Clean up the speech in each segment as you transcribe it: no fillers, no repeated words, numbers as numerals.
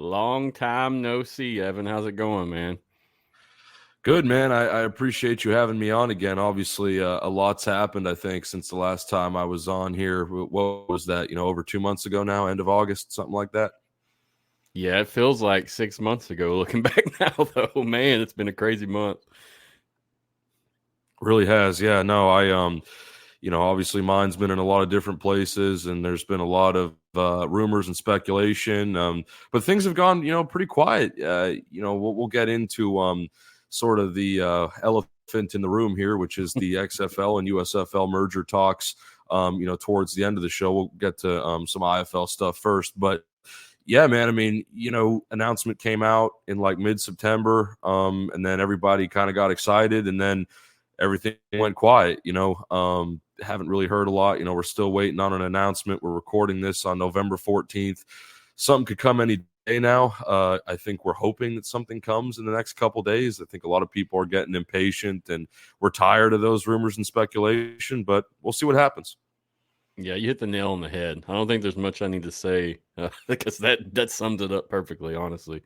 Long time no see, Evan. How's it going, man? Good, man. I appreciate you having me on again. Obviously, a lot's happened, I think, since the last time I was on here. What was that, over 2 months ago now, end of August, something like that? Yeah, it feels like 6 months ago looking back now, though. Man, it's been a crazy month. Really has. Yeah, no, obviously mine's been in a lot of different places, and there's been a lot of rumors and speculation. But things have gone, pretty quiet. We'll get into sort of the elephant in the room here, which is the XFL and USFL merger talks. Towards the end of the show, we'll get to some IFL stuff first. But yeah, man, I mean, announcement came out in like mid-September, and then everybody kind of got excited, and then everything went quiet. Haven't really heard a lot. We're still waiting on an announcement. We're recording this on November 14th. Something could come any day now. I think we're hoping that something comes in the next couple days. I think a lot of people are getting impatient, and we're tired of those rumors and speculation, but we'll see what happens. Yeah, you hit the nail on the head. I don't think there's much I need to say because that sums it up perfectly, honestly.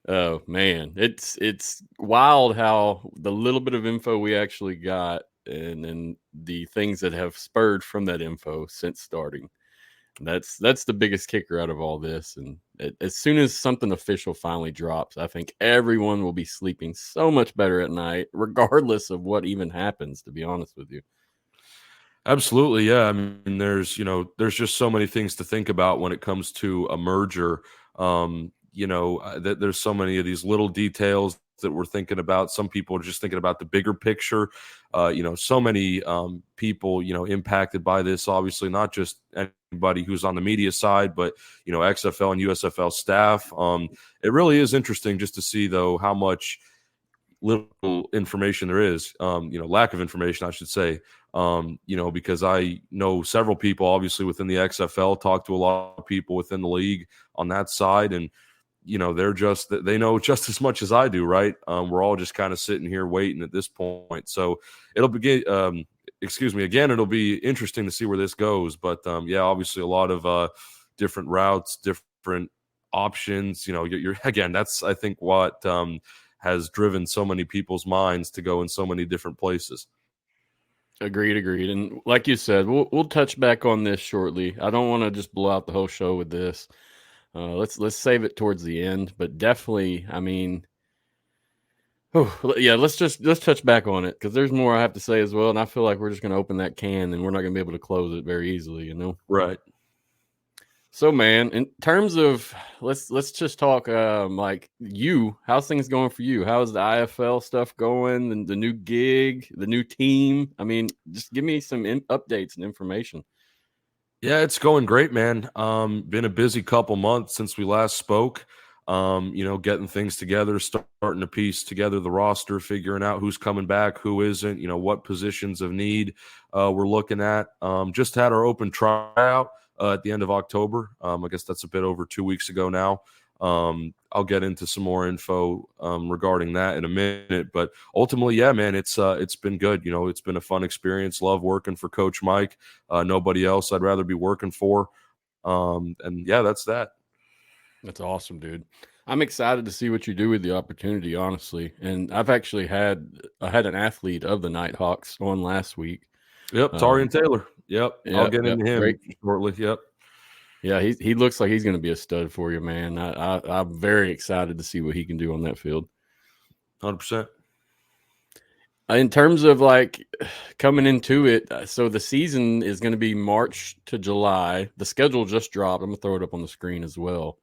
Oh man, it's wild how the little bit of info we actually got and the things that have spurred from that info since starting. That's the biggest kicker out of all this. And as soon as something official finally drops, I think everyone will be sleeping so much better at night, regardless of what even happens, to be honest with you. Absolutely. Yeah. I mean, there's just so many things to think about when it comes to a merger. There's so many of these little details that we're thinking about. Some people are just thinking about the bigger picture. So many people, impacted by this, obviously not just anybody who's on the media side, but, XFL and USFL staff. It really is interesting just to see, though, how much little information there is, lack of information, I should say, because I know several people, obviously, within the XFL, talk to a lot of people within the league on that side. And, they know just as much as I do, right? We're all just kind of sitting here waiting at this point. So it'll begin, it'll be interesting to see where this goes. But obviously a lot of different routes, different options, that's, I think, what has driven so many people's minds to go in so many different places. Agreed. And like you said, we'll touch back on this shortly. I don't want to just blow out the whole show with this. Let's save it towards the end, but definitely, I mean, let's touch back on it because there's more I have to say as well, and I feel like we're just going to open that can and we're not going to be able to close it very easily, Right. So, man, in terms of let's just talk like you. How's things going for you? How's the IFL stuff going? And the new gig, the new team. I mean, just give me some updates and information. Yeah, it's going great, man. Been a busy couple months since we last spoke. Getting things together, starting to piece together the roster, figuring out who's coming back, who isn't, what positions of need we're looking at. Just had our open tryout at the end of October. I guess that's a bit over 2 weeks ago now. I'll get into some more info regarding that in a minute, but ultimately, yeah, man, it's been good. It's been a fun experience. Love working for Coach Mike. Nobody else I'd rather be working for. And yeah, that's that. That's awesome, dude. I'm excited to see what you do with the opportunity, honestly. And I've actually had an athlete of the Nighthawks on last week. Yep, Tarian Taylor. Yep, I'll get into him shortly. Yep. Yeah, he looks like he's going to be a stud for you, man. I'm very excited to see what he can do on that field. 100%. In terms of like coming into it, so the season is going to be March to July. The schedule just dropped. I'm going to throw it up on the screen as well.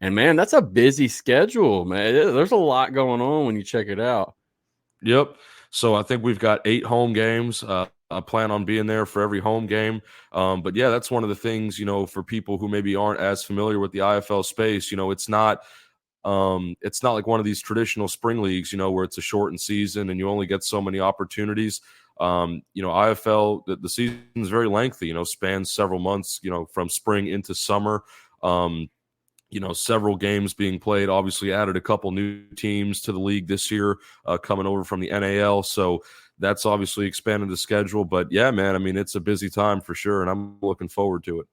And man, that's a busy schedule, man. There's a lot going on when you check it out. Yep. So I think we've got 8 home games. I plan on being there for every home game. But yeah, that's one of the things, for people who maybe aren't as familiar with the IFL space, it's not like one of these traditional spring leagues, where it's a shortened season and you only get so many opportunities. IFL, the season is very lengthy, spans several months, from spring into summer. Several games being played, obviously added a couple new teams to the league this year, coming over from the NAL. So that's obviously expanded the schedule. But yeah, man, I mean, it's a busy time for sure, and I'm looking forward to it.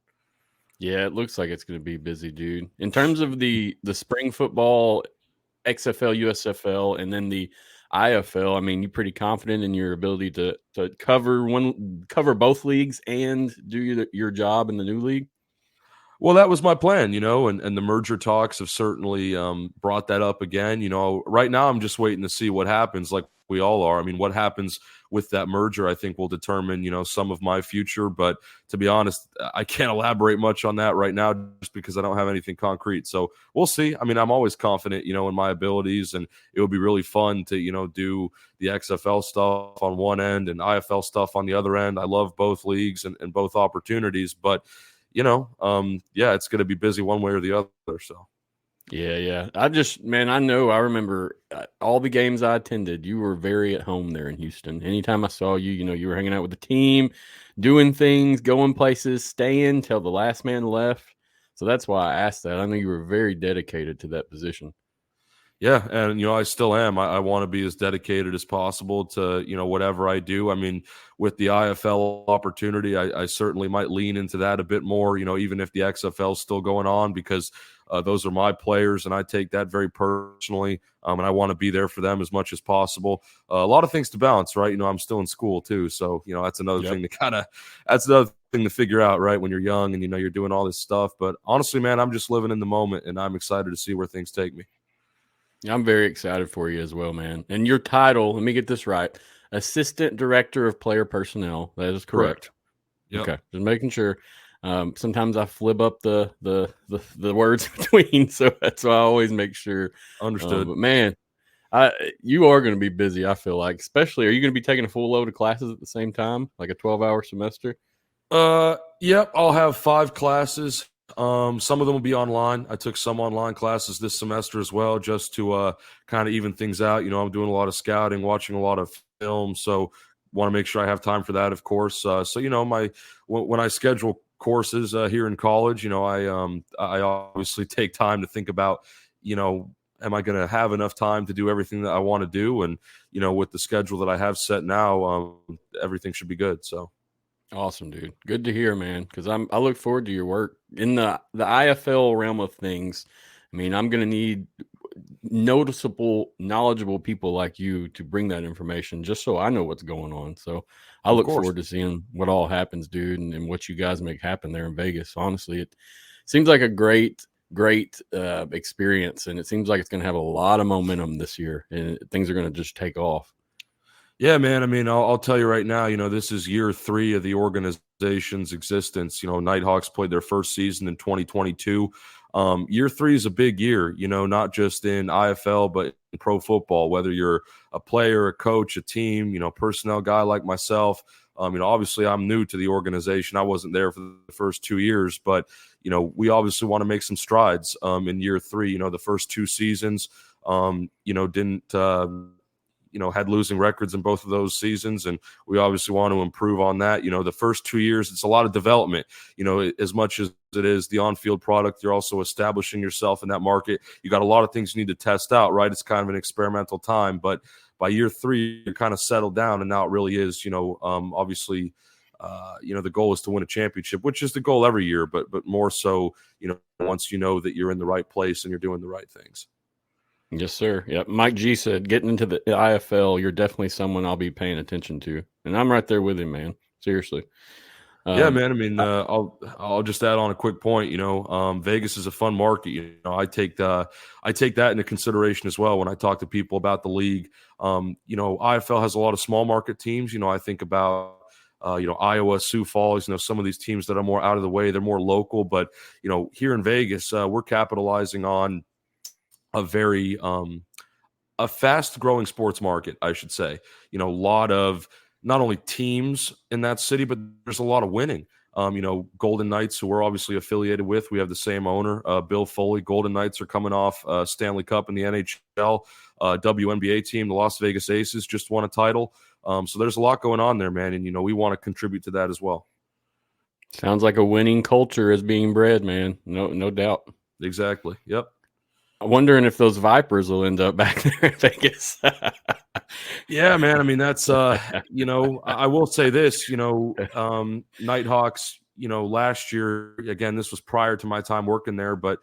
Yeah, it looks like it's going to be busy, dude. In terms of the spring football, XFL, USFL, and then the IFL, I mean, you're pretty confident in your ability to cover both leagues and do your job in the new league? Well, that was my plan, and the merger talks have certainly brought that up again. Right now I'm just waiting to see what happens, like we all are. I mean, what happens with that merger, I think, will determine, some of my future. But to be honest, I can't elaborate much on that right now just because I don't have anything concrete. So we'll see. I mean, I'm always confident, in my abilities, and it would be really fun to, do the XFL stuff on one end and IFL stuff on the other end. I love both leagues and both opportunities, but yeah, it's going to be busy one way or the other. So, Yeah. I remember all the games I attended, you were very at home there in Houston. Anytime I saw you, you were hanging out with the team, doing things, going places, staying till the last man left. So that's why I asked that. I know you were very dedicated to that position. yeah, and I still am. I want to be as dedicated as possible to whatever I do. I mean, with the IFL opportunity, I certainly might lean into that a bit more. Even if the XFL is still going on, because those are my players, and I take that very personally. And I want to be there for them as much as possible. A lot of things to balance, right? I'm still in school too, so that's another thing to figure out, right? When you're young and you're doing all this stuff. But honestly, man, I'm just living in the moment, and I'm excited to see where things take me. I'm very excited for you as well, man. And your title, let me get this right. Assistant Director of Player Personnel. That is correct. Yep. Okay. Just making sure. Sometimes I flip up the words between, so that's why I always make sure. Understood. But man, you are going to be busy, I feel like. Especially, are you going to be taking a full load of classes at the same time, like a 12-hour semester? Yep, I'll have 5 classes. Some of them will be online. I took some online classes this semester as well, just to kind of even things out. I'm doing a lot of scouting, watching a lot of film, so want to make sure I have time for that, of course. So when I schedule courses here in college, I obviously take time to think about, am I going to have enough time to do everything that I want to do? And with the schedule that I have set now, everything should be good. So. Awesome, dude. Good to hear, man. Because I look forward to your work in the IFL realm of things. I mean, I'm going to need noticeable, knowledgeable people like you to bring that information, just so I know what's going on. So I look forward to seeing what all happens, dude, and what you guys make happen there in Vegas. Honestly, it seems like a great experience, and it seems like it's going to have a lot of momentum this year, and things are going to just take off. Yeah, man. I mean, I'll tell you right now, this is year 3 of the organization's existence. Nighthawks played their first season in 2022. Year 3 is a big year, not just in IFL, but in pro football, whether you're a player, a coach, a team, personnel guy like myself. Obviously I'm new to the organization. I wasn't there for the first 2 years, but, we obviously want to make some strides in year 3. The first 2 seasons, didn't had losing records in both of those seasons, and we obviously want to improve on that. The first 2 years, it's a lot of development. As much as it is the on-field product, you're also establishing yourself in that market. You got a lot of things you need to test out, right? It's kind of an experimental time, but by year 3, you're kind of settled down, and now it really is, obviously, the goal is to win a championship, which is the goal every year, but more so, once you know that you're in the right place and you're doing the right things. Yes, sir. Yep. Mike G said, getting into the IFL, you're definitely someone I'll be paying attention to. And I'm right there with him, man. Seriously. Yeah, man. I mean, I'll just add on a quick point. Vegas is a fun market. I take that into consideration as well when I talk to people about the league. IFL has a lot of small market teams. I think about Iowa, Sioux Falls. Some of these teams that are more out of the way, they're more local. But here in Vegas, we're capitalizing on a very a fast growing sports market, I should say. A lot of not only teams in that city, but there's a lot of winning. Golden Knights, who we're obviously affiliated with, we have the same owner, Bill Foley. Golden Knights are coming off Stanley Cup in the NHL. WNBA team, the Las Vegas Aces, just won a title. So there's a lot going on there, man. And, we want to contribute to that as well. Sounds like a winning culture is being bred, man. No doubt. Exactly. Yep. I'm wondering if those Vipers will end up back there in Vegas. Yeah, man. I mean, that's, I will say this, Nighthawks, last year, again, this was prior to my time working there, but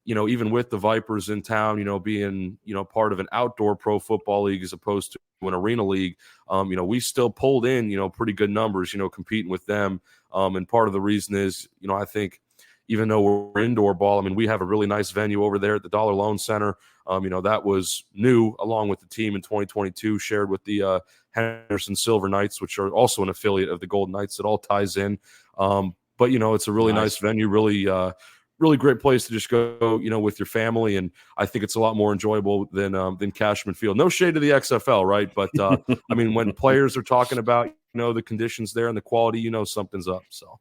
even with the Vipers in town, being, part of an outdoor pro football league as opposed to an arena league, we still pulled in, pretty good numbers, competing with them. And part of the reason is, I think even though we're indoor ball, I mean, we have a really nice venue over there at the Dollar Loan Center. That was new along with the team in 2022, shared with the Henderson Silver Knights, which are also an affiliate of the Golden Knights. It all ties in. But, it's a really nice venue, really great place to just go, with your family. And I think it's a lot more enjoyable than Cashman Field. No shade to the XFL, right? But, I mean, when players are talking about, the conditions there and the quality, something's up. So.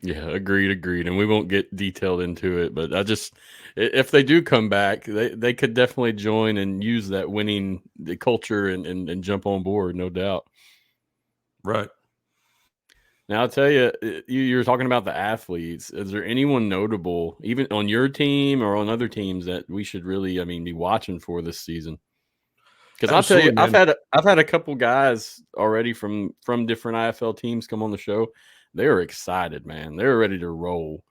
Yeah, agreed. And we won't get detailed into it, but if they do come back, they could definitely join and use that winning the culture and jump on board, no doubt. Right. Now, I'll tell you, you're talking about the athletes. Is there anyone notable, even on your team or on other teams, that we should really, be watching for this season? Because I'll tell you, man. I've had a couple guys already from different IFL teams come on the show. They're excited, man. They're ready to roll.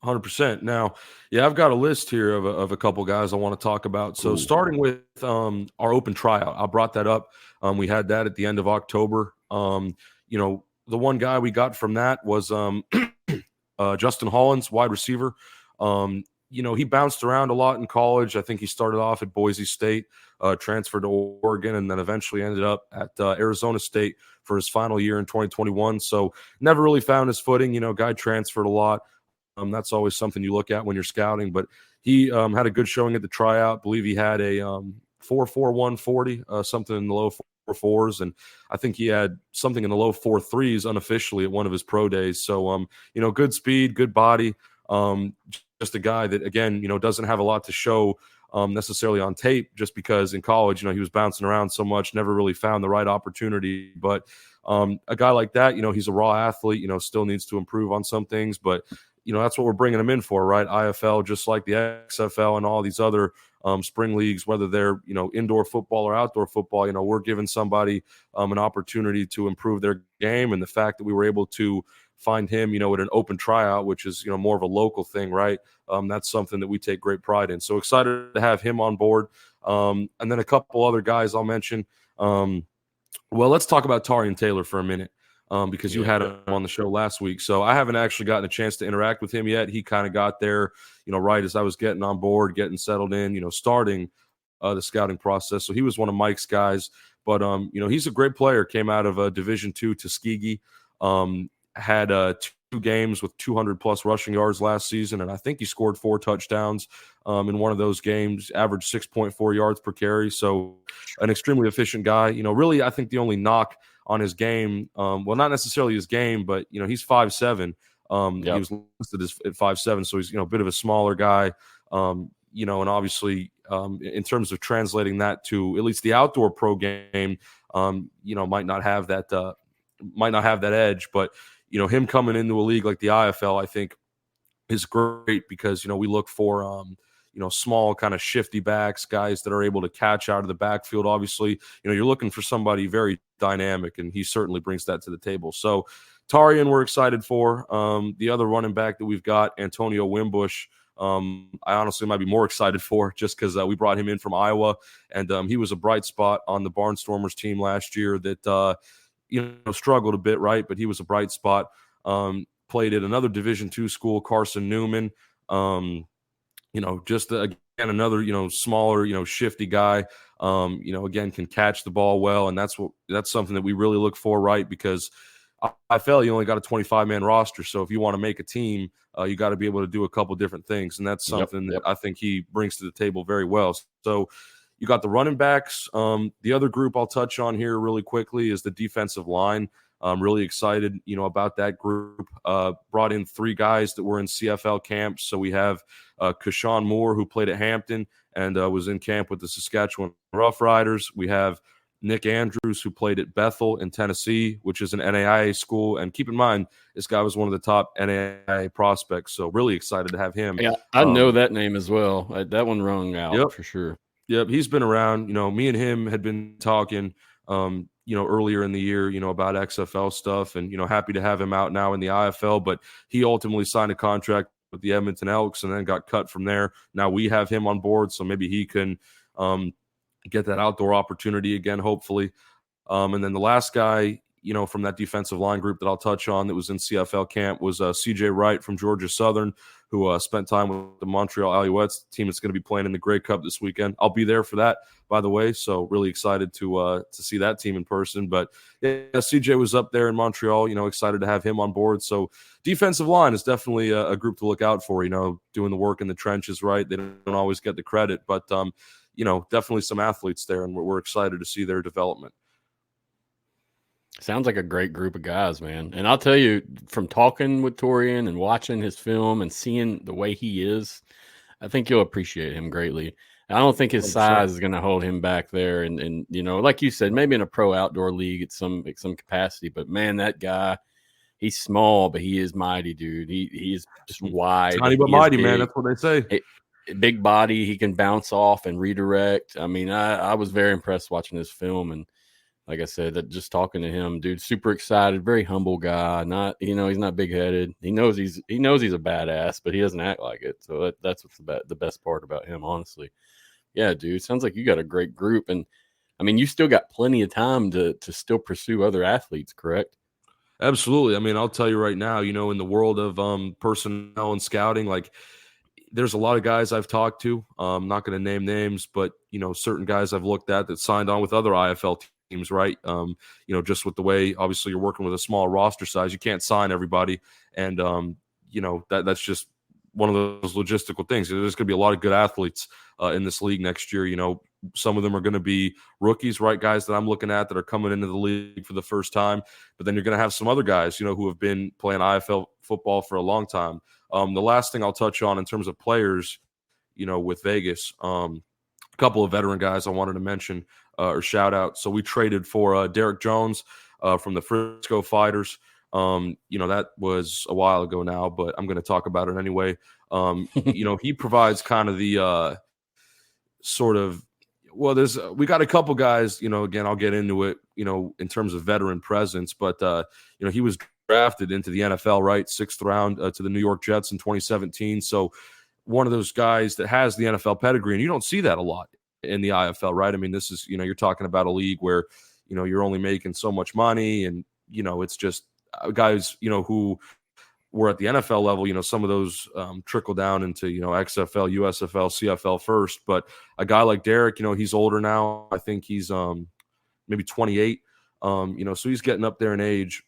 100%. Now, yeah, I've got a list here of a couple guys I want to talk about. So starting with our open tryout, I brought that up. We had that at the end of October. The one guy we got from that was Justin Hollins, wide receiver. He bounced around a lot in college. I think he started off at Boise State, transferred to Oregon, and then eventually ended up at Arizona State for his final year in 2021. So never really found his footing. Guy transferred a lot. That's always something you look at when you're scouting. But he had a good showing at the tryout. I believe he had a 4.41 40, something in the low 4.4s, and I think he had something in the low 4.3s unofficially at one of his pro days. So good speed, good body. Just a guy that, again, doesn't have a lot to show necessarily on tape, just because in college, he was bouncing around so much, never really found the right opportunity. But a guy like that, he's a raw athlete, still needs to improve on some things, but that's what we're bringing him in for, right? IFL, just like the XFL and all these other spring leagues, whether they're, indoor football or outdoor football, we're giving somebody an opportunity to improve their game. And the fact that we were able to find him, at an open tryout, which is, more of a local thing, right? That's something that we take great pride in. So excited to have him on board. And then a couple other guys I'll mention. Well, let's talk about Tarian Taylor for a minute, because you had him on the show last week. So I haven't actually gotten a chance to interact with him yet. He kind of got there, right as I was getting on board, getting settled in, starting the scouting process. So he was one of Mike's guys. But, he's a great player, came out of Division II Tuskegee. Had 2 games with 200-plus rushing yards last season, and I think he scored 4 touchdowns in one of those games, averaged 6.4 yards per carry. So an extremely efficient guy. Really, I think the only knock on his game, well, not necessarily his game, but, he's 5'7". He was listed at 5'7", so he's, a bit of a smaller guy. And obviously, in terms of translating that to at least the outdoor pro game, might not have that edge, but him coming into a league like the IFL, I think, is great because, we look for, small kind of shifty backs, guys that are able to catch out of the backfield. Obviously, you're looking for somebody very dynamic, and he certainly brings that to the table. So Tarian, we're excited for. The other running back that we've got, Antonio Wimbush, I honestly might be more excited for, just because we brought him in from Iowa, and he was a bright spot on the Barnstormers team last year that, struggled a bit, right? But he was a bright spot. Played at another Division II school, Carson Newman. Just again another smaller, shifty guy. Again, can catch the ball well, and that's something that we really look for, right? Because I felt you only got a 25-man roster, so if you want to make a team, you got to be able to do a couple different things, and that's something that I think he brings to the table very well. So you got the running backs. The other group I'll touch on here really quickly is the defensive line. I'm really excited, about that group. Brought in 3 guys that were in CFL camps. So we have Kashawn Moore, who played at Hampton and was in camp with the Saskatchewan Roughriders. We have Nick Andrews, who played at Bethel in Tennessee, which is an NAIA school. And keep in mind, this guy was one of the top NAIA prospects. So really excited to have him. Yeah, I know that name as well. That one rung out for sure. Yep, he's been around. Me and him had been talking. earlier in the year, about XFL stuff, and, happy to have him out now in the IFL, but he ultimately signed a contract with the Edmonton Elks and then got cut from there. Now we have him on board, so maybe he can get that outdoor opportunity again, hopefully. And then the last guy, from that defensive line group that I'll touch on that was in CFL camp was CJ Wright from Georgia Southern, who spent time with the Montreal Alouettes team that's going to be playing in the Grey Cup this weekend. I'll be there for that, by the way, so really excited to see that team in person. But yeah, CJ was up there in Montreal, excited to have him on board. So defensive line is definitely a group to look out for, doing the work in the trenches, right? They don't always get the credit, but, definitely some athletes there, and we're excited to see their development. Sounds like a great group of guys, man. And I'll tell you, from talking with Torian and watching his film and seeing the way he is, I think you'll appreciate him greatly. I don't think his 100%. size is going to hold him back there. And like you said, maybe in a pro outdoor league at some capacity. But man, that guy, he's small, but he is mighty, dude. He is just wide, tiny but mighty, man. That's what they say. Big body, he can bounce off and redirect. I mean, I was very impressed watching this film, and like I said, that just talking to him, dude, super excited, very humble guy. Not, he's not big headed. He knows he's a badass, but he doesn't act like it. So that's what's the best part about him, honestly. Yeah, dude, sounds like you got a great group, and I mean, you still got plenty of time to still pursue other athletes, correct? Absolutely. I mean, I'll tell you right now, in the world of personnel and scouting, like, there's a lot of guys I've talked to. I'm not going to name names, but certain guys I've looked at that signed on with other IFL teams, right? Just with the way, obviously, you're working with a small roster size, you can't sign everybody, and that's just one of those logistical things. There's going to be a lot of good athletes in this league next year. Some of them are going to be rookies, right? Guys that I'm looking at that are coming into the league for the first time, but then you're going to have some other guys, who have been playing IFL football for a long time. The last thing I'll touch on in terms of players, with Vegas, a couple of veteran guys I wanted to mention or shout out. So we traded for Derek Jones from the Frisco Fighters. That was a while ago now, but I'm going to talk about it anyway. He provides kind of the sort of, we got a couple guys, again, I'll get into it, in terms of veteran presence, but, he was drafted into the NFL, right? 6th round to the New York Jets in 2017. So one of those guys that has the NFL pedigree, and you don't see that a lot in the IFL, right? I mean, this is, you're talking about a league where, you're only making so much money, and, it's just guys, who were at the NFL level, some of those trickle down into, XFL, USFL, CFL first. But a guy like Derek, he's older now. I think he's maybe 28, so he's getting up there in age.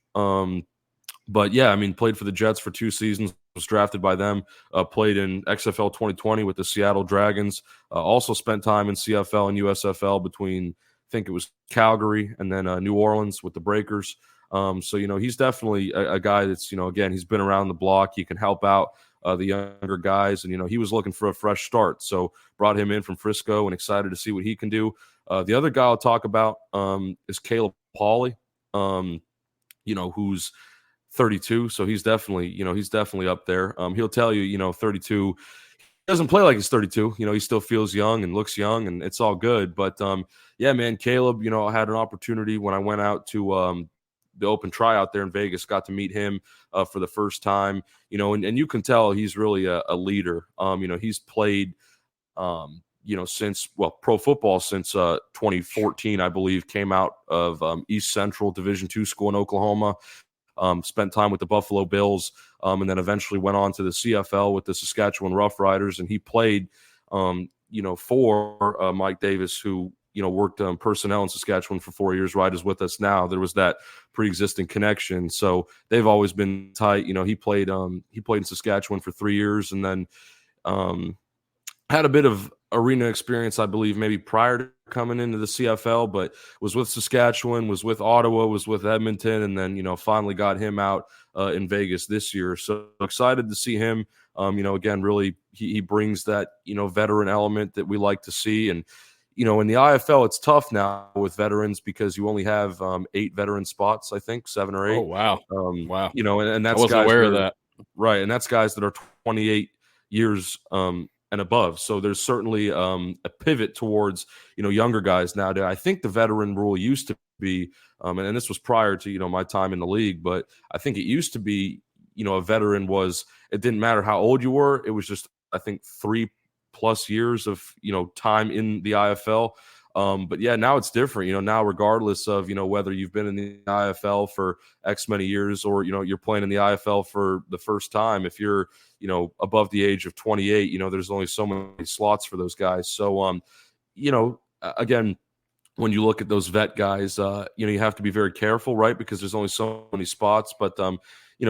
But yeah, I mean, played for the Jets for 2 seasons, was drafted by them, played in XFL 2020 with the Seattle Dragons, also spent time in CFL and USFL between, I think it was Calgary and then New Orleans with the Breakers. So, he's definitely a guy that's, again, he's been around the block. He can help out the younger guys. And, he was looking for a fresh start. So brought him in from Frisco and excited to see what he can do. The other guy I'll talk about is Caleb Hawley, who's 32. So he's definitely up there. He'll tell you, 32, he doesn't play like he's 32. He still feels young and looks young, and it's all good. But yeah, man, Caleb, I had an opportunity when I went out to the open tryout there in Vegas, got to meet him for the first time, and you can tell he's really a leader. He's played, since, pro football since 2014, I believe, came out of East Central Division II school in Oklahoma, spent time with the Buffalo Bills, and then eventually went on to the CFL with the Saskatchewan Roughriders. And he played, for Mike Davis, who, worked personnel in Saskatchewan for 4 years, right, is with us now. There was that pre-existing connection. So they've always been tight. He played in Saskatchewan for 3 years, and then had a bit of arena experience, I believe, maybe prior to coming into the CFL, but was with Saskatchewan, was with Ottawa, was with Edmonton, and then, finally got him out in Vegas this year. So excited to see him. Again, really, he brings that, veteran element that we like to see. And, in the IFL, it's tough now with veterans because you only have 8 veteran spots, I think, 7 or 8. Oh, wow. Wow. And that's I wasn't aware of that. Right. And that's guys that are 28 years and above. So there's certainly a pivot towards, younger guys nowadays. I think the veteran rule used to be, and this was prior to, my time in the league, but I think it used to be, a veteran it didn't matter how old you were. It was just, I think, 3+ years of, time in the IFL. But yeah, now it's different, now regardless of, whether you've been in the IFL for X many years or, you're playing in the IFL for the first time, if you're, above the age of 28, there's only so many slots for those guys. So, again, when you look at those vet guys, you have to be very careful, right? Because there's only so many spots. But,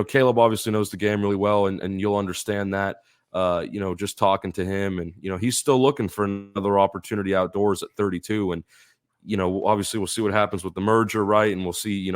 Caleb obviously knows the game really well, and you'll understand that, just talking to him. And, he's still looking for another opportunity outdoors at 32. And, obviously we'll see what happens with the merger, right? And we'll see,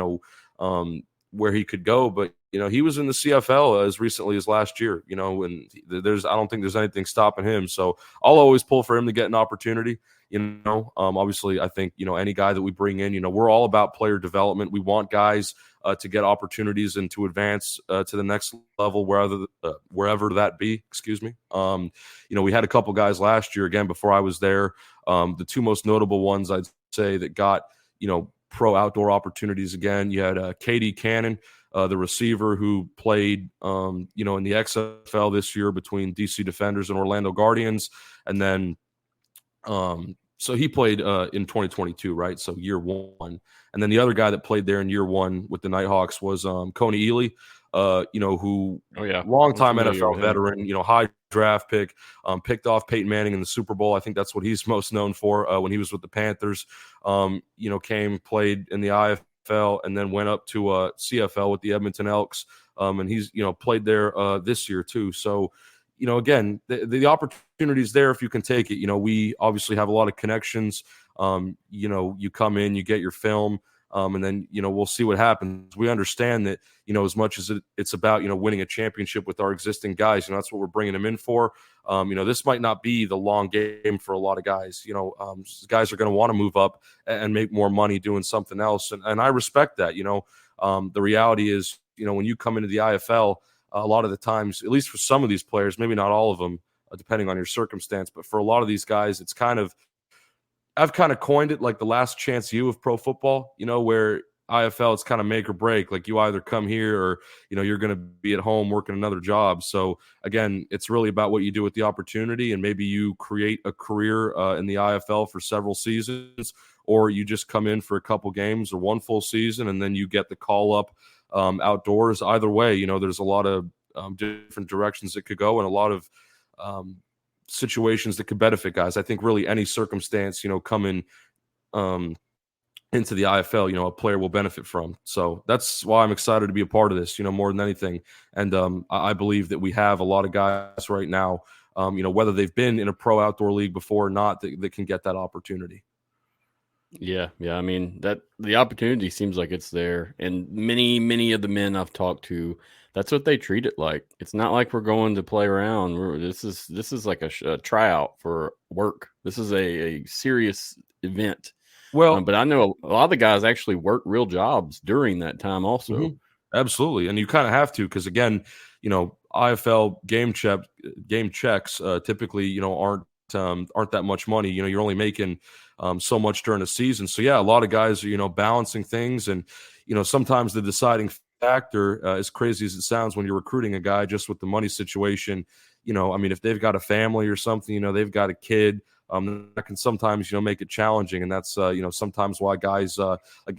where he could go. But, he was in the CFL as recently as last year, and I don't think there's anything stopping him. So I'll always pull for him to get an opportunity. Obviously, I think, any guy that we bring in, we're all about player development. We want guys to get opportunities and to advance to the next level, wherever that be. Excuse me. We had a couple guys last year, again, before I was there. The two most notable ones I'd say that got, pro outdoor opportunities again. You had KD Cannon, the receiver who played, in the XFL this year between DC Defenders and Orlando Guardians. And then, so he played in 2022, right? So year one. And then the other guy that played there in year one with the Nighthawks was Coney Ely, who longtime NFL veteran, high draft pick, picked off Peyton Manning in the Super Bowl. I think that's what he's most known for when he was with the Panthers. Came, played in the IFL, and then went up to CFL with the Edmonton Elks. And he's, played there this year too. So, again, the opportunity is there if you can take it. We obviously have a lot of connections. You come in, you get your film, and then, we'll see what happens. We understand that, as much as it's about, winning a championship with our existing guys, that's what we're bringing them in for. This might not be the long game for a lot of guys. Guys are going to want to move up and make more money doing something else. And I respect that. The reality is, when you come into the IFL, a lot of the times, at least for some of these players, maybe not all of them, depending on your circumstance, but for a lot of these guys, it's I've kind of coined it like the last chance you of pro football, where IFL, it's kind of make or break. Like you either come here or, you're going to be at home working another job. So again, it's really about what you do with the opportunity, and maybe you create a career in the IFL for several seasons, or you just come in for a couple games or one full season, and then you get the call up outdoors. Either way, there's a lot of different directions it could go, and a lot of situations that could benefit guys. I think really any circumstance, coming into the IFL, a player will benefit from. So that's why I'm excited to be a part of this, more than anything. And I believe that we have a lot of guys right now, whether they've been in a pro outdoor league before or not, that can get that opportunity. Yeah. I mean, that the opportunity seems like it's there, and many of the men I've talked to, that's what they treat it like. It's not like we're going to play around. This is like a tryout for work. This is a serious event. Well, but I know a lot of the guys actually work real jobs during that time also. Mm-hmm. Absolutely, and you kind of have to, because again, IFL game checks typically aren't that much money. You're only making so much during a season. So yeah, a lot of guys are balancing things, and sometimes the deciding factor, as crazy as it sounds, when you're recruiting a guy just with the money situation, if they've got a family or something, they've got a kid, that can sometimes make it challenging. And that's sometimes why guys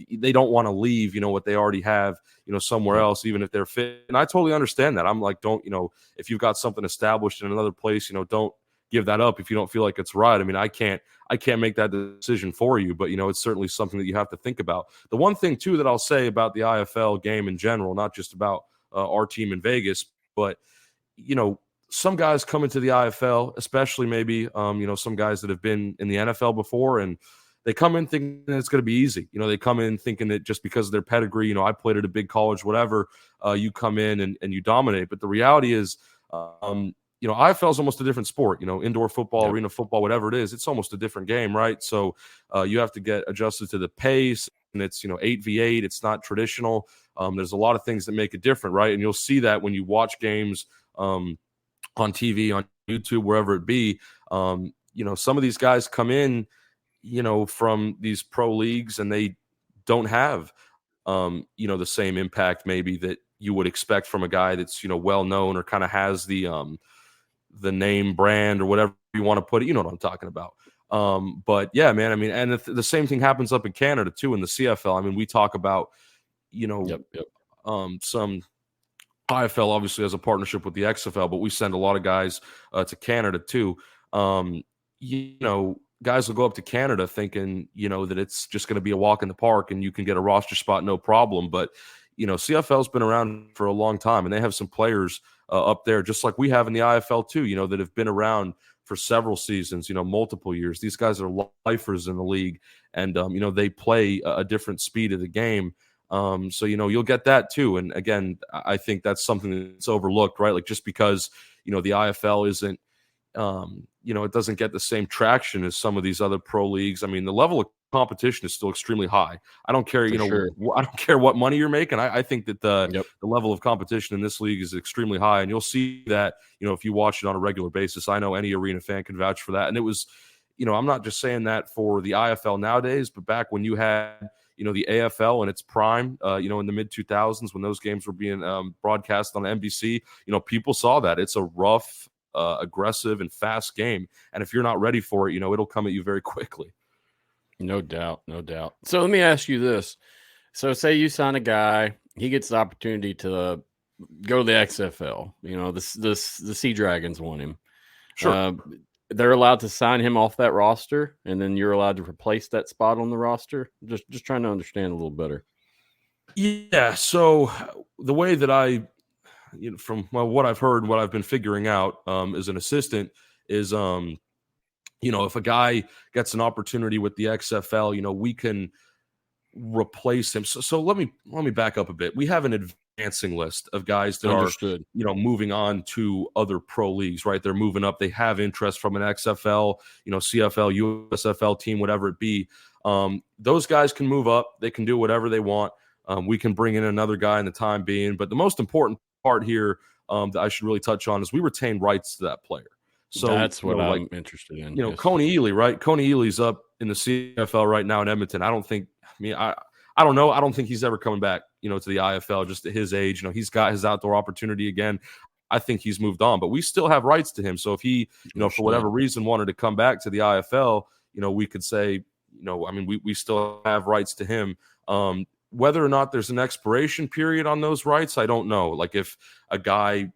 they don't want to leave what they already have somewhere else, even if they're fit. And I totally understand that. I'm like, don't if you've got something established in another place, don't give that up if you don't feel like it's right. I mean, I can't make that decision for you, but it's certainly something that you have to think about. The one thing too that I'll say about the IFL game in general, not just about our team in Vegas, but some guys come into the IFL, especially maybe some guys that have been in the NFL before, and they come in thinking it's going to be easy. They come in thinking that just because of their pedigree, I played at a big college, whatever, you come in and you dominate. But the reality is, IFL is almost a different sport. Indoor football, arena football, whatever it is, it's almost a different game, right? So you have to get adjusted to the pace, and it's 8v8. It's not traditional. There's a lot of things that make it different, right? And you'll see that when you watch games on TV, on YouTube, wherever it be. Some of these guys come in, from these pro leagues, and they don't have, the same impact maybe that you would expect from a guy that's, well known or kind of has the name brand or whatever you want to put it. You know what I'm talking about. But yeah, man, I mean, and the same thing happens up in Canada too, in the CFL. I mean, we talk about, some IFL obviously has a partnership with the XFL, but we send a lot of guys to Canada too. Guys will go up to Canada thinking, that it's just going to be a walk in the park and you can get a roster spot, no problem. But, CFL's been around for a long time and they have some players up there, just like we have in the IFL too, that have been around for several seasons, multiple years. These guys are lifers in the league and, they play a different speed of the game. So, you'll get that too. And again, I think that's something that's overlooked, right? Like just because, the IFL isn't, it doesn't get the same traction as some of these other pro leagues. I mean, the level of competition is still extremely high. I don't care, Sure. I don't care what money you're making. I think that the level of competition in this league is extremely high. And you'll see that, if you watch it on a regular basis. I know any arena fan can vouch for that. And it was, I'm not just saying that for the IFL nowadays, but back when you had, the AFL in its prime, in the mid 2000s when those games were being broadcast on NBC, people saw that. It's a rough, aggressive and fast game. And if you're not ready for it, it'll come at you very quickly. No doubt. So let me ask you this. So say you sign a guy, he gets the opportunity to go to the XFL, the Sea Dragons want him. Sure. They're allowed to sign him off that roster, and then you're allowed to replace that spot on the roster. Just trying to understand a little better. Yeah. So the way that from what I've heard, what I've been figuring out as an assistant is, if a guy gets an opportunity with the XFL, we can replace him. So let me back up a bit. We have an advancing list of guys that Understood. are, moving on to other pro leagues, right? They're moving up. They have interest from an XFL, CFL, USFL team, whatever it be. Those guys can move up. They can do whatever they want. We can bring in another guy in the time being. But the most important part here that I should really touch on is we retain rights to that player. So that's what I'm interested in. Yes. Coney Ely, right? Coney Ely's up in the CFL right now in Edmonton. I don't know. I don't think he's ever coming back, to the IFL just at his age. He's got his outdoor opportunity again. I think he's moved on, but we still have rights to him. So if he, for whatever reason wanted to come back to the IFL, we could say, we still have rights to him. Whether or not there's an expiration period on those rights, I don't know. Like if a guy,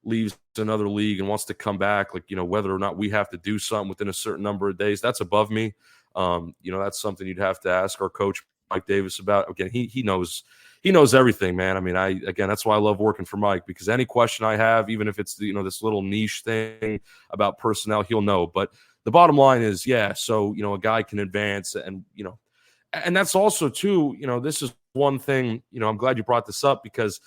leaves another league and wants to come back, like, whether or not we have to do something within a certain number of days, that's above me. That's something you'd have to ask our coach, Mike Davis, about. Again, he knows everything, man. I mean, that's why I love working for Mike, because any question I have, even if it's, this little niche thing about personnel, he'll know. But the bottom line is, yeah, so, a guy can advance and, and that's also too, this is one thing, I'm glad you brought this up because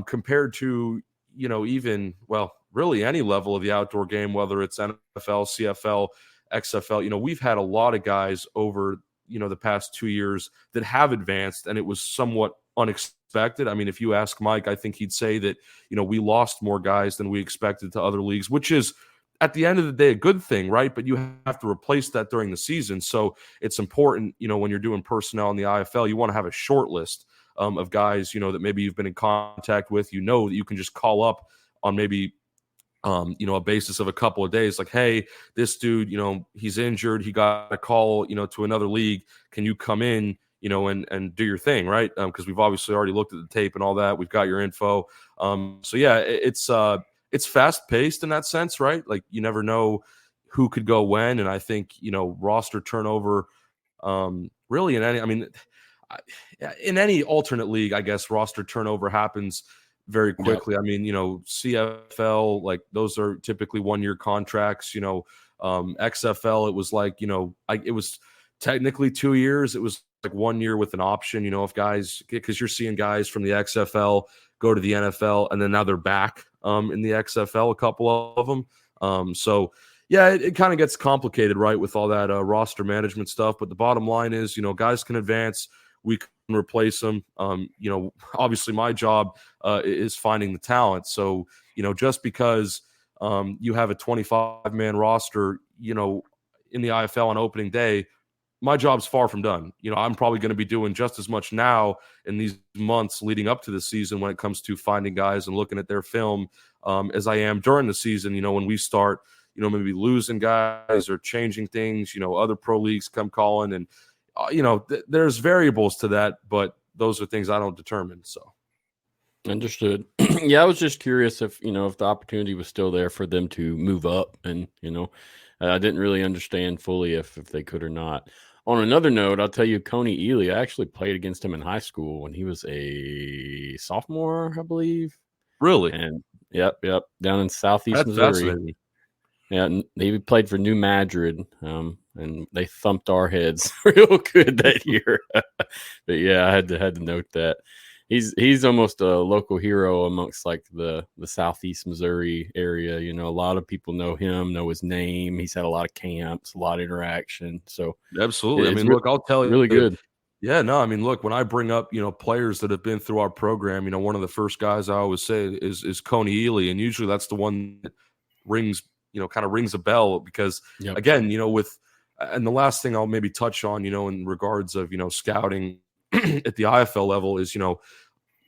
compared to, even, well, really any level of the outdoor game, whether it's NFL, CFL, XFL, we've had a lot of guys over, the past 2 years that have advanced, and it was somewhat unexpected. I mean, if you ask Mike, I think he'd say that, we lost more guys than we expected to other leagues, which is at the end of the day a good thing, right? But you have to replace that during the season. So it's important, when you're doing personnel in the IFL, you want to have a short list of guys, that maybe you've been in contact with, that you can just call up on maybe, a basis of a couple of days, like, hey, this dude, he's injured. He got a call, to another league. Can you come in, and do your thing, right? Because we've obviously already looked at the tape and all that. We've got your info. So yeah, it's fast paced in that sense, right? Like you never know who could go when. And I think, roster turnover, really in any alternate league, I guess roster turnover happens very quickly. Yep. I mean, CFL, like those are typically 1-year contracts, XFL, it was like, it was technically 2 years. It was like 1 year with an option, if guys, because you're seeing guys from the XFL go to the NFL and then now they're back in the XFL, a couple of them. So yeah, it kind of gets complicated, right, with all that roster management stuff. But the bottom line is, guys can advance. We can replace them. Obviously my job is finding the talent. So, just because you have a 25-man roster, in the IFL on opening day, my job's far from done. I'm probably going to be doing just as much now in these months leading up to the season when it comes to finding guys and looking at their film as I am during the season. When we start, maybe losing guys or changing things, other pro leagues come calling, and there's variables to that, but those are things I don't determine. So. Understood. Yeah, I was just curious if if the opportunity was still there for them to move up, and I didn't really understand fully if they could or not. On another note, I'll tell you, Coney Ely, I actually played against him in high school when he was a sophomore, I believe. Really? And yep, down in Southeast That's Missouri. fascinating. Yeah, and he played for New Madrid, and they thumped our heads real good that year. But yeah, I had to note that. He's almost a local hero amongst like the Southeast Missouri area. A lot of people know him, know his name. He's had a lot of camps, a lot of interaction. So absolutely. I mean, look, I'll tell you, really good. Yeah, no, I mean, look, when I bring up, players that have been through our program, one of the first guys I always say is Coney Ely, and usually that's the one that kind of rings a bell because, again, and the last thing I'll maybe touch on, in regards of, scouting at the IFL level is,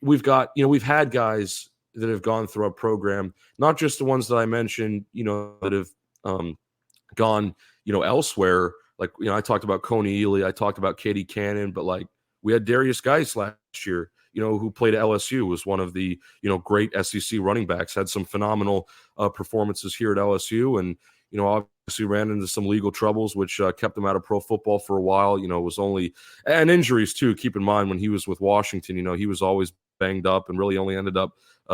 we've had guys that have gone through our program, not just the ones that I mentioned, that have gone, elsewhere. Like, I talked about Coney Ely, I talked about Katie Cannon, but like we had Dyess Geis last year, who played at LSU, was one of the, great SEC running backs, had some phenomenal performances here at LSU. And, obviously ran into some legal troubles, which kept him out of pro football for a while. Was only, and injuries too. Keep in mind when he was with Washington, he was always banged up and really only ended up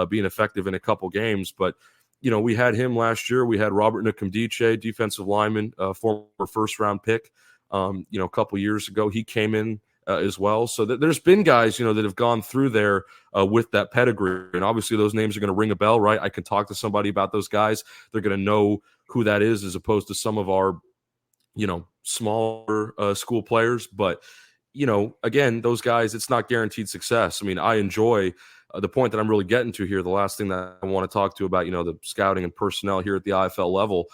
being effective in a couple games. But, we had him last year. We had Robert Nkumdiche, defensive lineman, former first-round pick, a couple years ago. He came in as well. So there's been guys, that have gone through there with that pedigree. And obviously those names are going to ring a bell, right? I can talk to somebody about those guys. They're going to know who that is as opposed to some of our, smaller school players. But, again, those guys, it's not guaranteed success. I mean, I enjoy the point that I'm really getting to here. The last thing that I want to talk to about, the scouting and personnel here at the IFL level,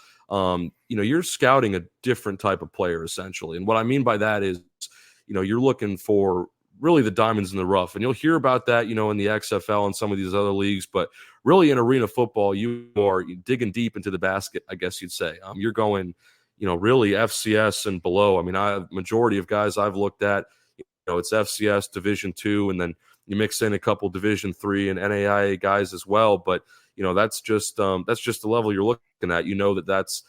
you're scouting a different type of player essentially. And what I mean by that is, you're looking for really the diamonds in the rough. And you'll hear about that, in the XFL and some of these other leagues. But really in arena football, you are digging deep into the basket, I guess you'd say. You're going, really FCS and below. I mean, majority of guys I've looked at, it's FCS Division II, and then you mix in a couple Division III and NAIA guys as well. But, that's just the level you're looking at. That's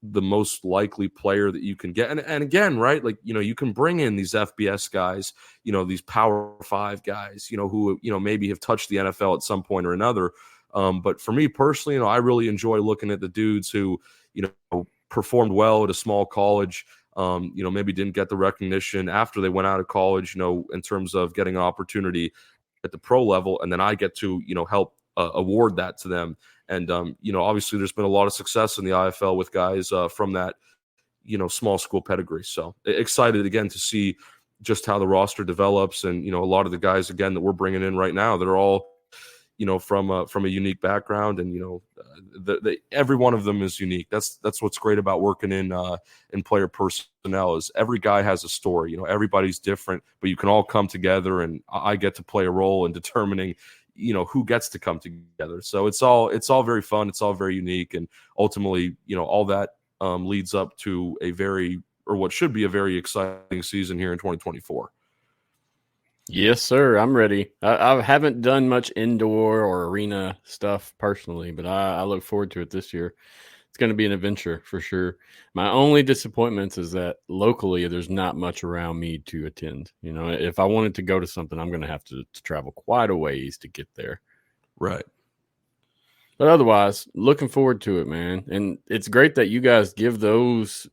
the most likely player that you can get. And again, right, like, you can bring in these FBS guys, these Power 5 guys, who, maybe have touched the NFL at some point or another. But for me personally, I really enjoy looking at the dudes who, performed well at a small college, maybe didn't get the recognition after they went out of college, in terms of getting an opportunity at the pro level. And then I get to, help award that to them. And, obviously there's been a lot of success in the IFL with guys from that, small school pedigree. So excited again to see just how the roster develops. And, a lot of the guys, again, that we're bringing in right now that are all, from a unique background, and, every one of them is unique. That's what's great about working in player personnel is every guy has a story. Everybody's different, but you can all come together, and I get to play a role in determining, who gets to come together. So it's all very fun. It's all very unique. And ultimately, all that leads up to what should be a very exciting season here in 2024. Yes, sir. I'm ready. I haven't done much indoor or arena stuff personally, but I look forward to it this year. It's going to be an adventure for sure. My only disappointment is that locally there's not much around me to attend. If I wanted to go to something, I'm going to have to travel quite a ways to get there. Right. But otherwise, looking forward to it, man. And it's great that you guys give those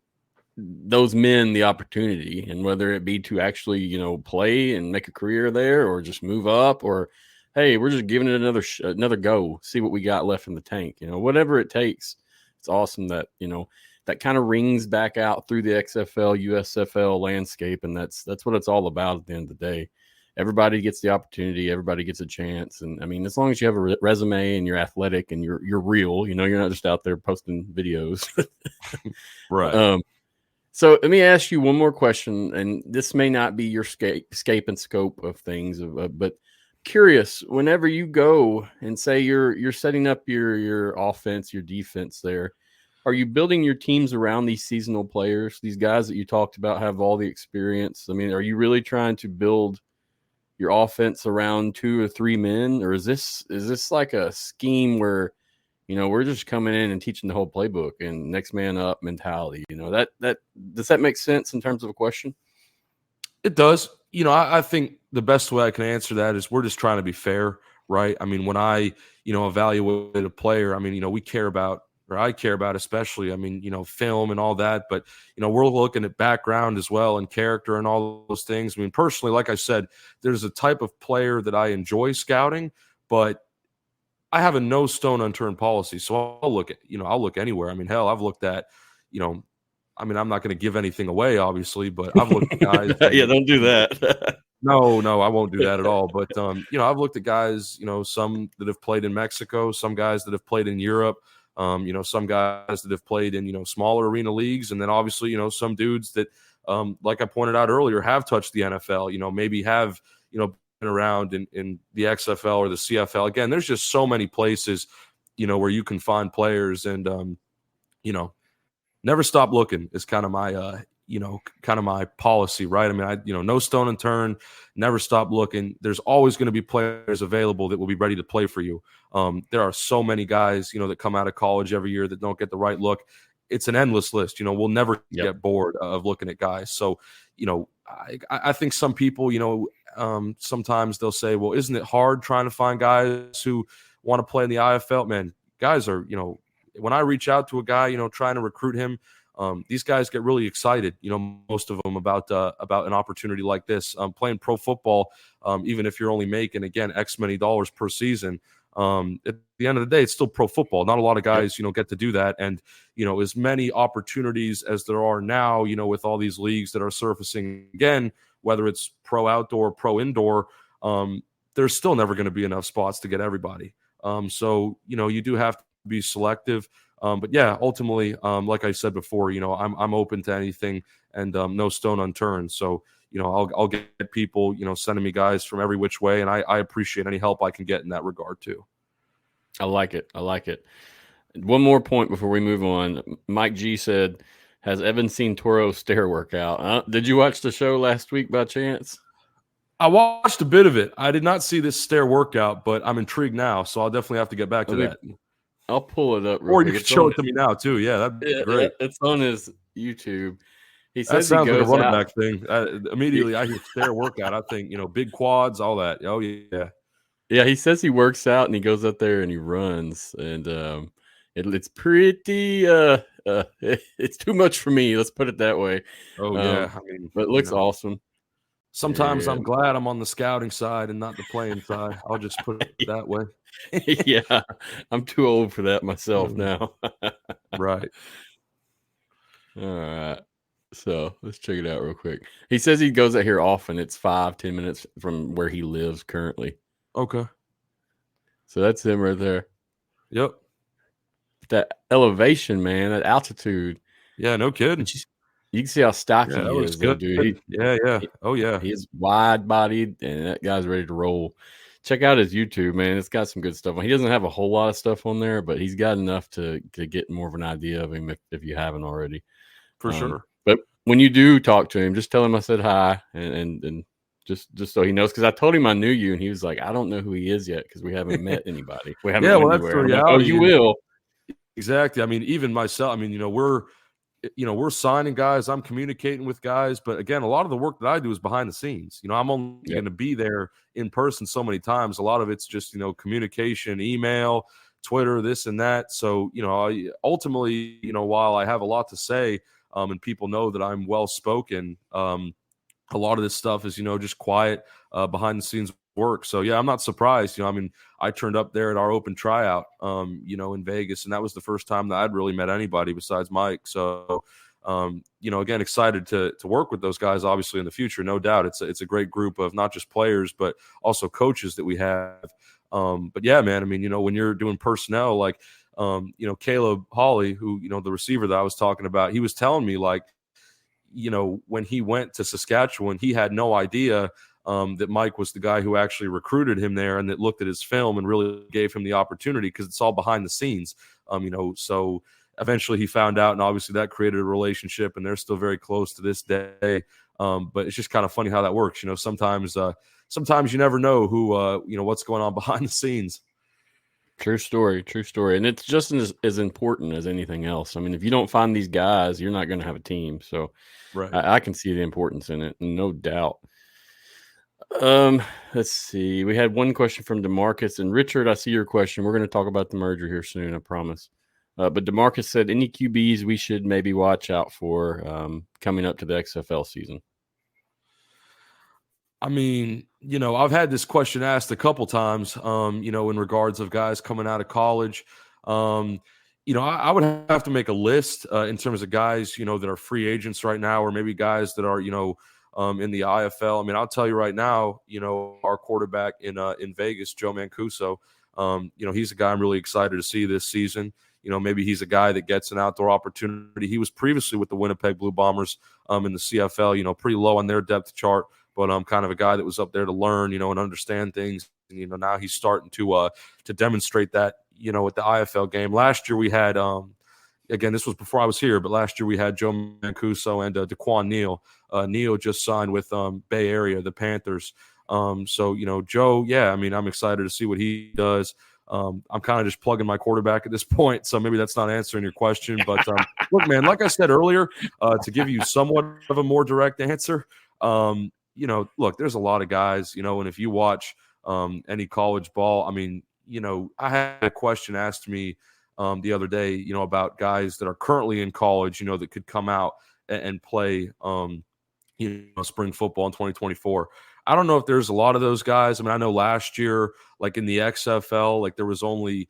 men the opportunity, and whether it be to actually, play and make a career there, or just move up, or, hey, we're just giving it another go, see what we got left in the tank, whatever it takes. It's awesome that, that kind of rings back out through the XFL, USFL landscape. And that's what it's all about at the end of the day. Everybody gets the opportunity. Everybody gets a chance. And I mean, as long as you have a resume and you're athletic and you're real, you're not just out there posting videos. Right. So let me ask you one more question, and this may not be your scape and scope of things, but curious. Whenever you go and say you're setting up your offense, your defense, there, are you building your teams around these seasonal players? These guys that you talked about have all the experience. I mean, are you really trying to build your offense around 2 or 3 men, or is this like a scheme where we're just coming in and teaching the whole playbook and next man up mentality? That does that make sense in terms of a question? It does. I think the best way I can answer that is we're just trying to be fair, right? I mean, when I, evaluate a player, I mean, we care about, or I care about especially, I mean, film and all that, but, we're looking at background as well and character and all those things. I mean, personally, like I said, there's a type of player that I enjoy scouting, but I have a no stone unturned policy. So I'll look at, I'll look anywhere. I mean, hell, I've looked at, I mean, I'm not going to give anything away, obviously, but I've looked at guys. Yeah, don't do that. No, I won't do that at all. But, I've looked at guys, some that have played in Mexico, some guys that have played in Europe, some guys that have played in, smaller arena leagues. And then obviously, some dudes that, like I pointed out earlier, have touched the NFL, maybe have, been around in the XFL or the CFL. Again, there's just so many places, where you can find players, and, never stop looking is kind of my, my policy, right? I mean, no stone unturned, never stop looking. There's always going to be players available that will be ready to play for you. There are so many guys, that come out of college every year that don't get the right look. It's an endless list. We'll never get bored of looking at guys. So, I think some people, sometimes they'll say, well, isn't it hard trying to find guys who want to play in the IFL? Man, guys are, when I reach out to a guy, trying to recruit him, these guys get really excited, most of them about an opportunity like this. Playing pro football, even if you're only making, again, X many dollars per season, at the end of the day, it's still pro football. Not a lot of guys, get to do that. And, as many opportunities as there are now, with all these leagues that are surfacing again, whether it's pro outdoor, pro indoor, there's still never going to be enough spots to get everybody. So, you do have to be selective. But yeah, ultimately, like I said before, I'm open to anything, and no stone unturned. So, I'll get people, sending me guys from every which way, and I appreciate any help I can get in that regard too. I like it. One more point before we move on. Mike G said, has Evan seen Toro's stair workout? Did you watch the show last week by chance? I watched a bit of it. I did not see this stair workout, but I'm intrigued now, so I'll definitely have to get back to that. I'll pull it up. Or you could show it to me now too. Yeah, that'd be great. It's on his YouTube. He says that sounds like a running back thing. Immediately, I hear stair workout. I think, big quads, all that. Oh yeah. Yeah, he says he works out and he goes up there and he runs, and it's pretty. It's too much for me. Let's put it that way. Oh yeah, but it looks awesome. Sometimes I'm glad I'm on the scouting side and not the playing side. I'll just put it that way. Yeah, I'm too old for that myself now. Right. All right. So let's check it out real quick. He says he goes out here often. It's 5-10 minutes from where he lives currently. Okay. So that's him right there. Yep. That elevation, man, that altitude. Yeah, no kidding. You can see how stocky he is, though, dude. Oh, yeah. He's wide-bodied, and that guy's ready to roll. Check out his YouTube, man. It's got some good stuff. He doesn't have a whole lot of stuff on there, but he's got enough to get more of an idea of him if you haven't already. For sure. But when you do talk to him, just tell him I said hi, and just so he knows, because I told him I knew you, and he was like, I don't know who he is yet because we haven't met anybody. We haven't met anywhere. That's the reality. Like, oh, you will. Exactly. I mean, even myself, I mean, we're signing guys, I'm communicating with guys, but again, a lot of the work that I do is behind the scenes. I'm only going to be there in person so many times. A lot of it's just, communication, email, Twitter, this and that. So, ultimately, while I have a lot to say, and people know that I'm well-spoken, a lot of this stuff is, just quiet, behind the scenes work. So yeah, I'm not surprised. I turned up there at our open tryout, in Vegas, and that was the first time that I'd really met anybody besides Mike. So, again, excited to work with those guys, obviously, in the future, no doubt. It's a great group of not just players, but also coaches that we have. But yeah, man, I mean, when you're doing personnel, like, Caleb Hawley, who, the receiver that I was talking about, he was telling me, like, when he went to Saskatchewan, he had no idea that Mike was the guy who actually recruited him there and that looked at his film and really gave him the opportunity, because it's all behind the scenes. So eventually he found out, and obviously that created a relationship, and they're still very close to this day. But it's just kind of funny how that works. Sometimes you never know who, what's going on behind the scenes. True story. And it's just as important as anything else. I mean, if you don't find these guys, you're not going to have a team. So right. I can see the importance in it, no doubt. Let's see. We had one question from DeMarcus, and Richard, I see your question. We're going to talk about the merger here soon, I promise. But DeMarcus said, any QBs we should maybe watch out for coming up to the XFL season? I mean, I've had this question asked a couple times, in regards of guys coming out of college. I would have to make a list in terms of guys, that are free agents right now, or maybe guys that are, in the IFL. I mean, I'll tell you right now, our quarterback in Vegas, Joe Mancuso, he's a guy I'm really excited to see this season. Maybe he's a guy that gets an outdoor opportunity. He was previously with the Winnipeg Blue Bombers in the CFL, pretty low on their depth chart, but kind of a guy that was up there to learn, and understand things. And, now he's starting to demonstrate that, at the IFL game. Last year we had, again, this was before I was here, but last year we had Joe Mancuso and Daquan Neal. Neal just signed with Bay Area, the Panthers. So, Joe, yeah, I mean, I'm excited to see what he does. I'm kind of just plugging my quarterback at this point, so maybe that's not answering your question. But look, man, like I said earlier, to give you somewhat of a more direct answer, look, there's a lot of guys, and if you watch any college ball, I mean, I had a question asked to me the other day, about guys that are currently in college, that could come out and play, spring football in 2024. I don't know if there's a lot of those guys. I mean, I know last year, like in the XFL, like there was only,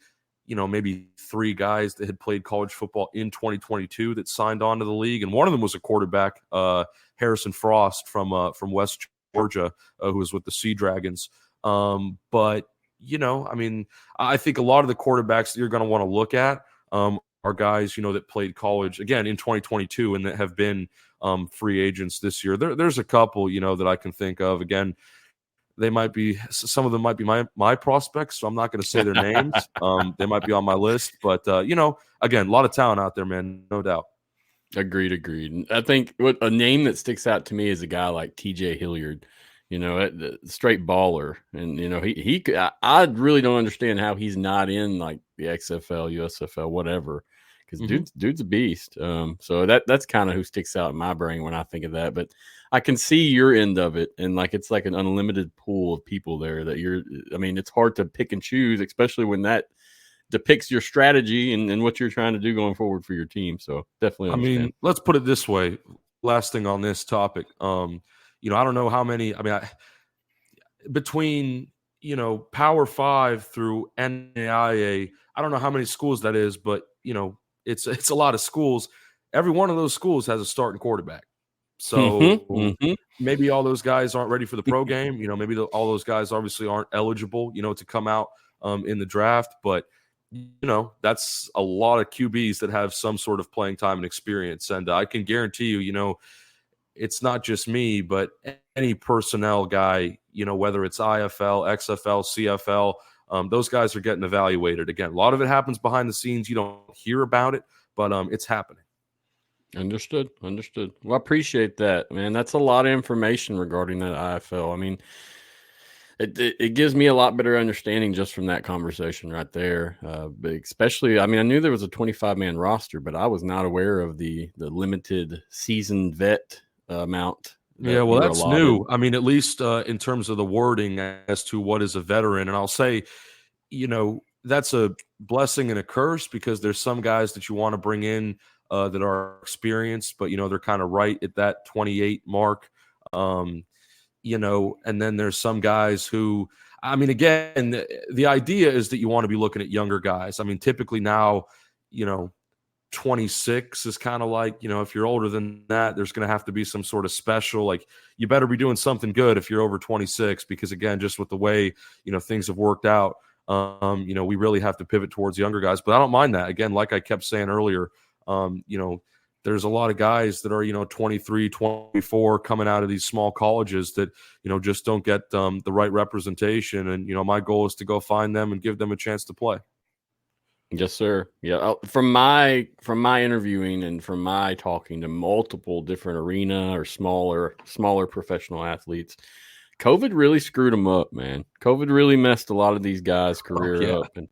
maybe 3 guys that had played college football in 2022 that signed on to the league. And one of them was a quarterback, Harrison Frost from West Georgia, who was with the Sea Dragons. But, I mean, I think a lot of the quarterbacks that you're going to want to look at are guys, that played college, again, in 2022 and that have been free agents this year. There's a couple, that I can think of. Again, some of them might be my prospects, so I'm not going to say their names. They might be on my list. But, again, a lot of talent out there, man, no doubt. Agreed. I think what a name that sticks out to me is a guy like TJ Hilliard, straight baller. And, I really don't understand how he's not in like the XFL, USFL, whatever, because dude's a beast. So that's kind of who sticks out in my brain when I think of that. But I can see your end of it. And like, it's like an unlimited pool of people there that it's hard to pick and choose, especially when that depicts your strategy and what you're trying to do going forward for your team. So definitely understand. I mean, let's put it this way. Last thing on this topic. I don't know how many, between, Power 5 through NAIA, I don't know how many schools that is, but, it's a lot of schools. Every one of those schools has a starting quarterback. So maybe all those guys aren't ready for the pro game. Maybe all those guys obviously aren't eligible, to come out in the draft. But, that's a lot of QBs that have some sort of playing time and experience. And I can guarantee you, it's not just me, but any personnel guy, whether it's IFL, XFL, CFL, those guys are getting evaluated. Again, a lot of it happens behind the scenes. You don't hear about it, but it's happening. Understood. Well, I appreciate that, man. That's a lot of information regarding that IFL. I mean, it gives me a lot better understanding just from that conversation right there. But especially, I knew there was a 25-man roster, but I was not aware of the limited seasoned vet amount. Yeah, well, that's new. At least in terms of the wording as to what is a veteran. And I'll say, that's a blessing and a curse, because there's some guys that you want to bring in that are experienced, but, they're kind of right at that 28 mark. And then there's some guys who, again, the idea is that you want to be looking at younger guys. Typically now, 26 is kind of like, if you're older than that, there's going to have to be some sort of special, like you better be doing something good if you're over 26, because again, just with the way, things have worked out, we really have to pivot towards younger guys. But I don't mind that. Again, like I kept saying earlier, there's a lot of guys that are, 23, 24 coming out of these small colleges that, just don't get the right representation. And, my goal is to go find them and give them a chance to play. Yes, sir. Yeah. From my interviewing and from my talking to multiple different arena or smaller professional athletes, COVID really screwed them up, man. COVID really messed a lot of these guys' career up. And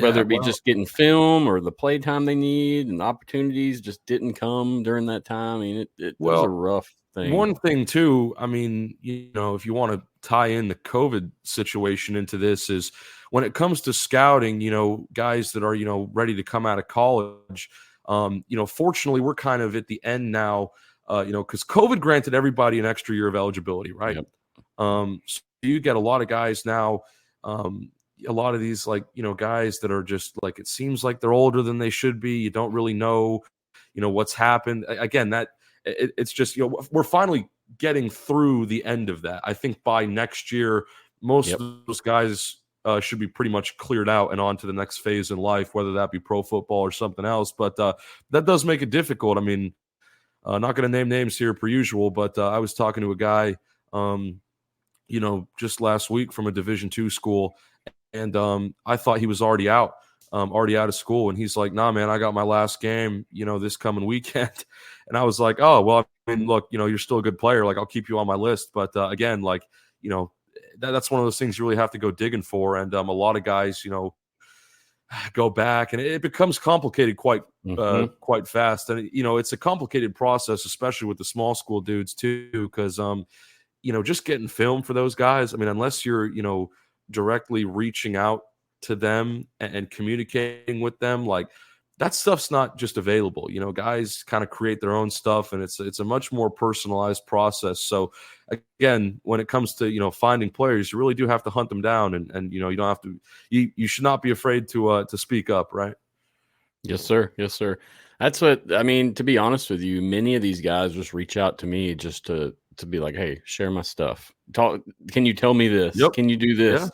whether it be just getting film or the play time they need and opportunities just didn't come during that time. I mean, it was a rough thing. One thing too, I mean, if you want to tie in the COVID situation into this, is when it comes to scouting, guys that are, ready to come out of college, fortunately we're kind of at the end now, because COVID granted everybody an extra year of eligibility, right? Yep. So you get a lot of guys now, a lot of these guys that are just like, it seems like they're older than they should be. You don't really know, what's happened. Again, that it's just, we're finally getting through the end of that. I think by next year, most of those guys should be pretty much cleared out and on to the next phase in life, whether that be pro football or something else. But that does make it difficult. I mean, not going to name names here per usual, but I was talking to a guy, just last week from a Division II school, and I thought he was already out of school. And he's like, nah, man, I got my last game, this coming weekend. And I was like, oh, well, I mean, look, you're still a good player. Like, I'll keep you on my list. But again, like, that's one of those things you really have to go digging for. And a lot of guys, go back, and it becomes complicated quite fast. And, it's a complicated process, especially with the small school dudes too, because, just getting film for those guys. I mean, unless you're, directly reaching out to them and communicating with them, like, that stuff's not just available. Guys kind of create their own stuff, and it's a much more personalized process. So again, when it comes to, finding players, you really do have to hunt them down, and you don't have to, you should not be afraid to speak up. Right. Yes, sir. Yes, sir. That's what, I mean, to be honest with you, many of these guys just reach out to me just to be like, hey, share my stuff. Can you tell me this? Yep. Can you do this? Yeah.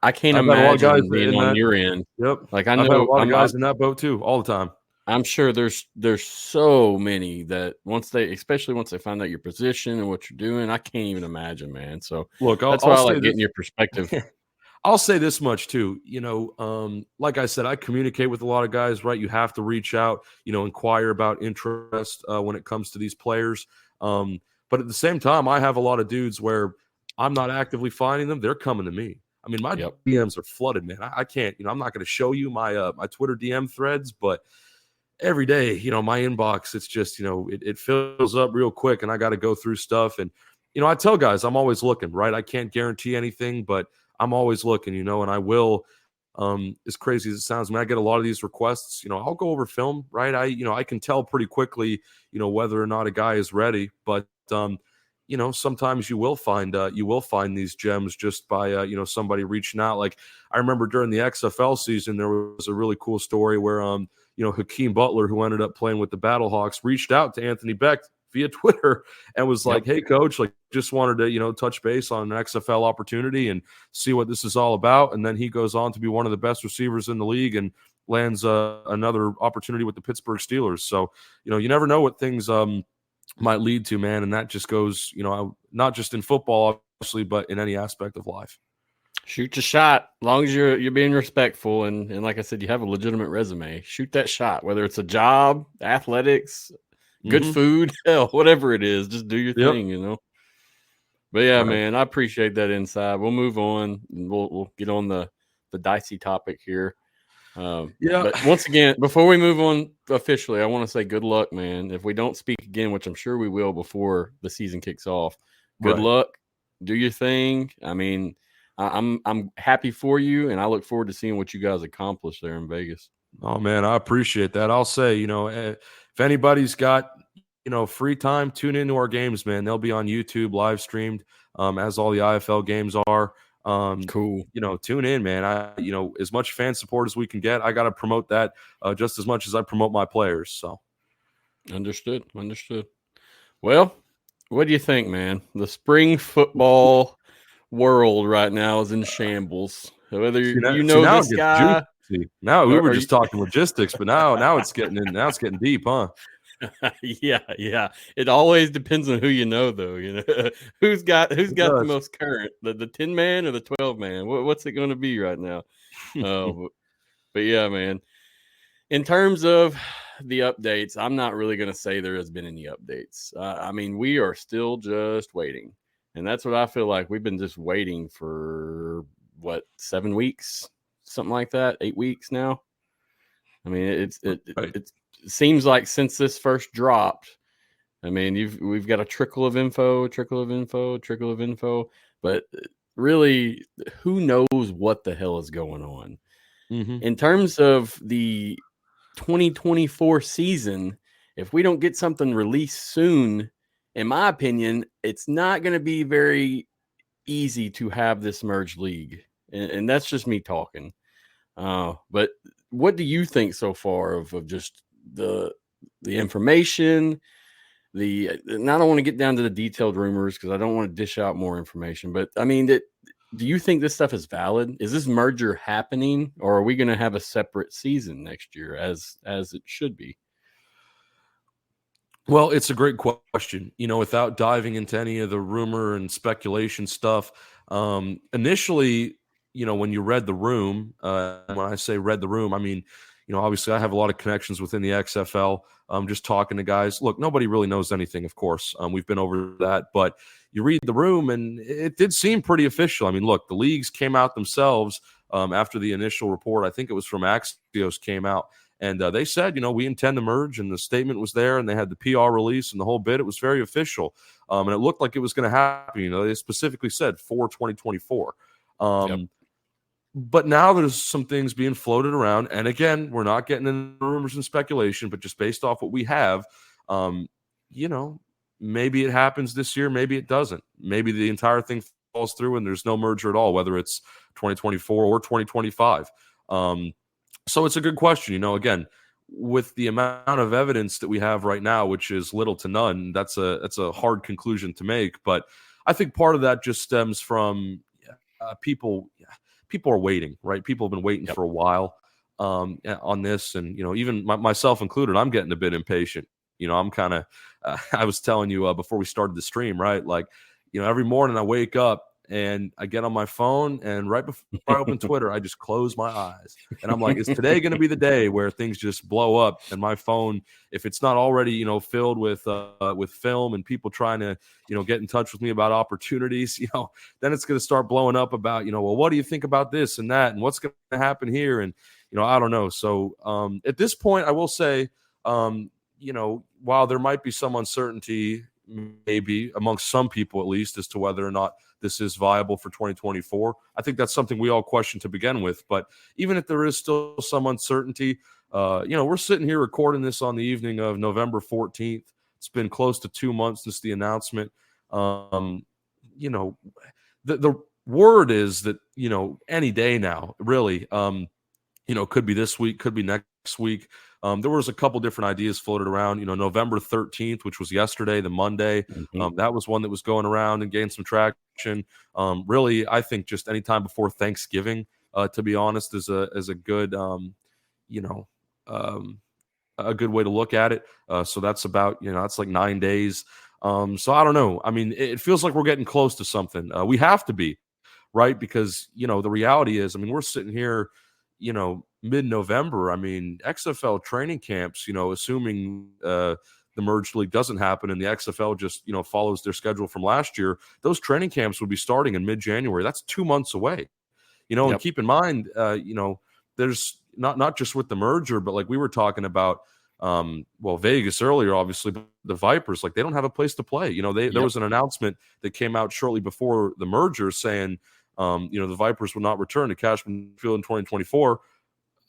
I can't imagine being on your end. Yep. Like, I I've know had a lot of guys in that boat too, all the time. I'm sure there's so many that especially once they find out your position and what you're doing, I can't even imagine, man. So look, that's why I like getting your perspective. I'll say this much too, like I said, I communicate with a lot of guys, right? You have to reach out, inquire about interest when it comes to these players. But at the same time, I have a lot of dudes where I'm not actively finding them. They're coming to me. I mean, my DMs are flooded, man. I can't, I'm not going to show you my my Twitter DM threads, but every day, my inbox, it's just, it fills up real quick, and I got to go through stuff. And, I tell guys, I'm always looking, right? I can't guarantee anything, but I'm always looking, and I will, as crazy as it sounds, when I get a lot of these requests, I'll go over film, right? I can tell pretty quickly, whether or not a guy is ready, but, sometimes you will find these gems just by, somebody reaching out. Like, I remember during the XFL season, there was a really cool story where, Hakeem Butler, who ended up playing with the Battlehawks, reached out to Anthony Beck via Twitter and was like, hey, coach, like, just wanted to, touch base on an XFL opportunity and see what this is all about. And then he goes on to be one of the best receivers in the league and lands another opportunity with the Pittsburgh Steelers. So, you never know what things might lead to, man. And that just goes, not just in football, obviously, but in any aspect of life. Shoot your shot. As long as you're being respectful and like I said, you have a legitimate resume. Shoot that shot, whether it's a job, athletics, good food, hell, whatever it is. Just do your thing, But yeah, man, I appreciate that insight. We'll move on. And we'll get on the dicey topic here. But once again, before we move on officially, I want to say good luck, man. If we don't speak again, which I'm sure we will before the season kicks off, good luck. Do your thing. I mean, I'm happy for you, and I look forward to seeing what you guys accomplish there in Vegas. Oh man, I appreciate that. I'll say, if anybody's got free time, tune into our games, man. They'll be on YouTube live streamed, as all the IFL games are. Cool. Tune in, man. As much fan support as we can get, I got to promote that just as much as I promote my players. So, understood. Well, what do you think, man? The spring football world right now is in shambles. Whether this guy. Now we were just talking logistics, but now it's getting in. Now it's getting deep, huh? Yeah. It always depends on who you know, though. Who's got the most current, the 10-man or the 12-man? What's it going to be right now? But yeah, man. In terms of the updates, I'm not really going to say there has been any updates. I mean, we are still just waiting, and that's what I feel like. We've been just waiting for 7 weeks, something like that, 8 weeks now. I mean, it seems like since this first dropped, I mean, we've got a trickle of info, but really, who knows what the hell is going on? Mm-hmm. In terms of the 2024 season, if we don't get something released soon, in my opinion, it's not going to be very easy to have this merged league, and that's just me talking. But what do you think so far of just the information? And I don't want to get down to the detailed rumors because I don't want to dish out more information. But I mean, do you think this stuff is valid? Is this merger happening, or are we going to have a separate season next year as it should be? Well, it's a great question. Without diving into any of the rumor and speculation stuff, initially, when you read the room, when I say read the room, I mean, obviously I have a lot of connections within the XFL. Just talking to guys. Look, nobody really knows anything, of course. We've been over that, but you read the room and it did seem pretty official. I mean, look, the leagues came out themselves after the initial report. I think it was from Axios came out. And they said, we intend to merge, and the statement was there, and they had the PR release and the whole bit. It was very official, and it looked like it was going to happen. They specifically said for 2024. Yep. But now there's some things being floated around, and again, we're not getting into rumors and speculation, but just based off what we have, maybe it happens this year, maybe it doesn't. Maybe the entire thing falls through, and there's no merger at all, whether it's 2024 or 2025. So it's a good question. Again, with the amount of evidence that we have right now, which is little to none, that's a hard conclusion to make. But I think part of that just stems from people. People are waiting, right? People have been waiting for a while on this, and even myself included, I'm getting a bit impatient. I'm kind of. I was telling you before we started the stream, right? Like, every morning I wake up and I get on my phone, and right before I open Twitter, I just close my eyes. And I'm like, is today going to be the day where things just blow up? And my phone, if it's not already, filled with film and people trying to, get in touch with me about opportunities, then it's going to start blowing up about, well, what do you think about this and that? And what's going to happen here? And, I don't know. So at this point, I will say, while there might be some uncertainty, maybe amongst some people at least, as to whether or not this is viable for 2024. I think that's something we all question to begin with. But even if there is still some uncertainty, we're sitting here recording this on the evening of November 14th. It's been close to 2 months since the announcement. The word is that, any day now, really, could be this week, could be next week. There was a couple different ideas floated around, November 13th, which was yesterday, the Monday. Mm-hmm. That was one that was going around and gained some traction. Really, I think just any time before Thanksgiving, to be honest, is a good, a good way to look at it. So that's about, that's like 9 days. So I don't know. I mean, it feels like we're getting close to something. We have to be, right? Because, the reality is, I mean, we're sitting here, mid-November. I mean, XFL training camps, assuming the merged league doesn't happen and the XFL just, follows their schedule from last year, those training camps would be starting in mid-January. That's 2 months away, and keep in mind, there's not just with the merger, but like we were talking about, Vegas earlier, obviously, the Vipers, like they don't have a place to play. There was an announcement that came out shortly before the merger saying, the Vipers will not return to Cashman Field in 2024.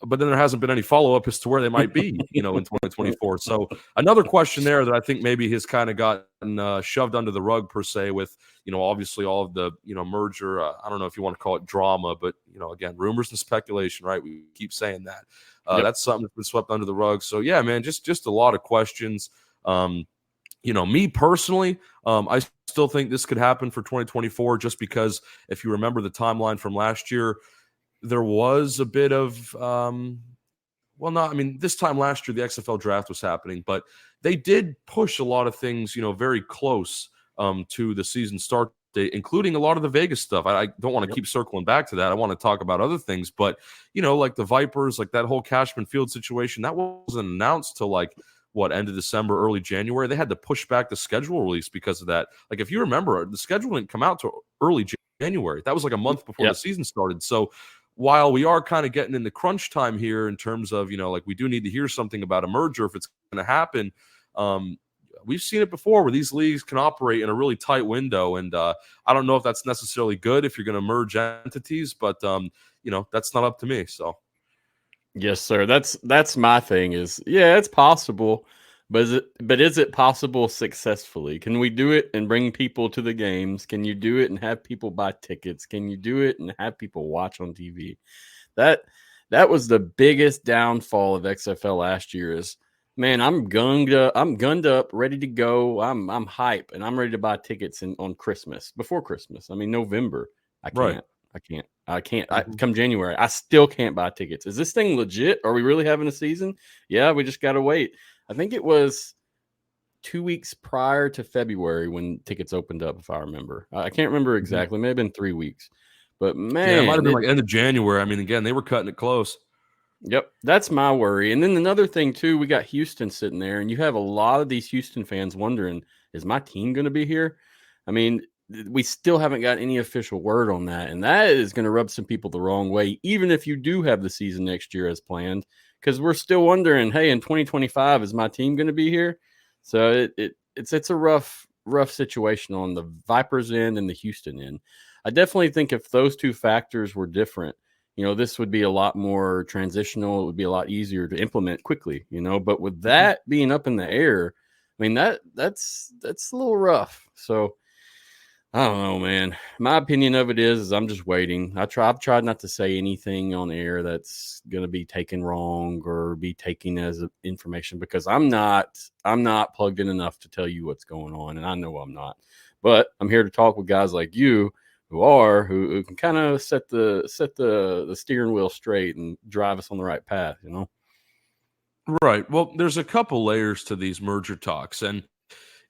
But then there hasn't been any follow-up as to where they might be, in 2024. So another question there that I think maybe has kind of gotten shoved under the rug per se with, obviously all of the, merger. I don't know if you want to call it drama, but, again, rumors and speculation, right? We keep saying that. That's something that's been swept under the rug. So, yeah, man, just a lot of questions. Me personally, I still think this could happen for 2024 just because if you remember the timeline from last year, there was a bit of, well, no, I mean, this time last year, the XFL draft was happening, but they did push a lot of things, very close to the season start date, including a lot of the Vegas stuff. I don't want to keep circling back to that. I want to talk about other things, but, like the Vipers, like that whole Cashman Field situation, that wasn't announced till end of December, early January. They had to push back the schedule release because of that. Like, if you remember, the schedule didn't come out till early January. That was like a month before the season started. So while we are kind of getting into crunch time here in terms of, we do need to hear something about a merger if it's going to happen. We've seen it before where these leagues can operate in a really tight window. And I don't know if that's necessarily good if you're going to merge entities, but, that's not up to me. So. Yes, sir. That's my thing is, it's possible, but is it possible successfully? Can we do it and bring people to the games? Can you do it and have people buy tickets? Can you do it and have people watch on TV? That was the biggest downfall of XFL last year is, man, I'm gunned up, ready to go. I'm hype and I'm ready to buy tickets on Christmas, before Christmas. I mean, November. I can't. Come January, I still can't buy tickets. Is this thing legit? Are we really having a season? Yeah, we just got to wait. I think it was 2 weeks prior to February when tickets opened up, if I remember. I can't remember exactly. It may have been 3 weeks. But, man. It might have been like end of January. I mean, again, they were cutting it close. Yep, that's my worry. And then another thing, too, we got Houston sitting there, and you have a lot of these Houston fans wondering, is my team going to be here? I mean, we still haven't got any official word on that, and that is going to rub some people the wrong way, even if you do have the season next year as planned, because we're still wondering, hey, in 2025, is my team going to be here? So it's a rough situation on the Vipers end and the Houston end. I definitely think if those two factors were different, this would be a lot more transitional. It would be a lot easier to implement quickly, but with that being up in the air, I mean, that's a little rough. So I don't know, man. My opinion of it is I'm just waiting. I've tried not to say anything on air that's going to be taken wrong or be taken as information because I'm not plugged in enough to tell you what's going on, and I know I'm not. But I'm here to talk with guys like you who can kind of set the steering wheel straight and drive us on the right path, Right. Well, there's a couple layers to these merger talks, and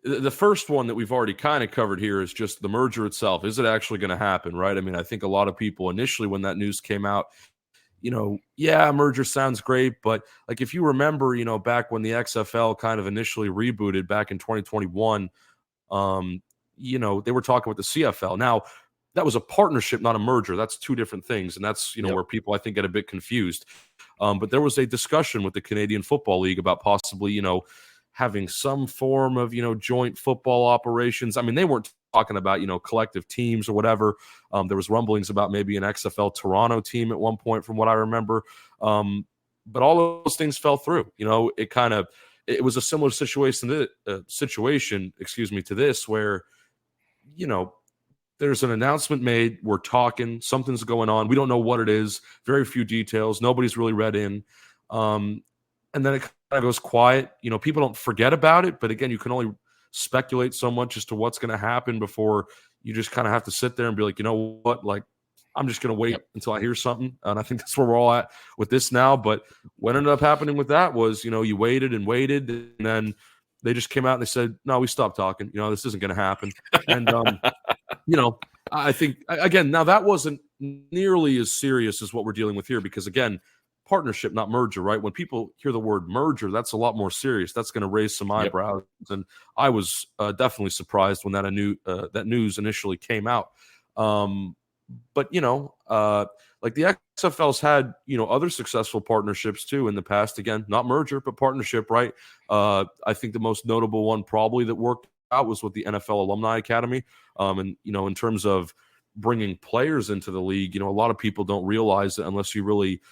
the first one that we've already kind of covered here is just the merger itself. Is it actually going to happen, right? I mean, I think a lot of people initially when that news came out, merger sounds great. But like if you remember, back when the XFL kind of initially rebooted back in 2021, they were talking with the CFL. Now, that was a partnership, not a merger. That's two different things. And that's, where people, I think, get a bit confused. But there was a discussion with the Canadian Football League about possibly, having some form of, joint football operations. I mean, they weren't talking about, collective teams or whatever. There was rumblings about maybe an XFL Toronto team at one point from what I remember. But all of those things fell through. It was a similar situation to this where, there's an announcement made. We're talking. Something's going on. We don't know what it is. Very few details. Nobody's really read in. And then it kind of goes quiet. People don't forget about it. But again, you can only speculate so much as to what's going to happen before you just kind of have to sit there and be like, you know what? Like, I'm just going to wait until I hear something. And I think that's where we're all at with this now. But what ended up happening with that was, you waited and waited. And then they just came out and they said, no, we stopped talking. This isn't going to happen. And, I think, again, now that wasn't nearly as serious as what we're dealing with here because, again, partnership, not merger, right? When people hear the word merger, that's a lot more serious. That's going to raise some eyebrows. And I was definitely surprised when that news initially came out. But, like the XFL's had, other successful partnerships too in the past. Again, not merger, but partnership, right? I think the most notable one probably that worked out was with the NFL Alumni Academy. And, in terms of bringing players into the league, a lot of people don't realize it unless you really,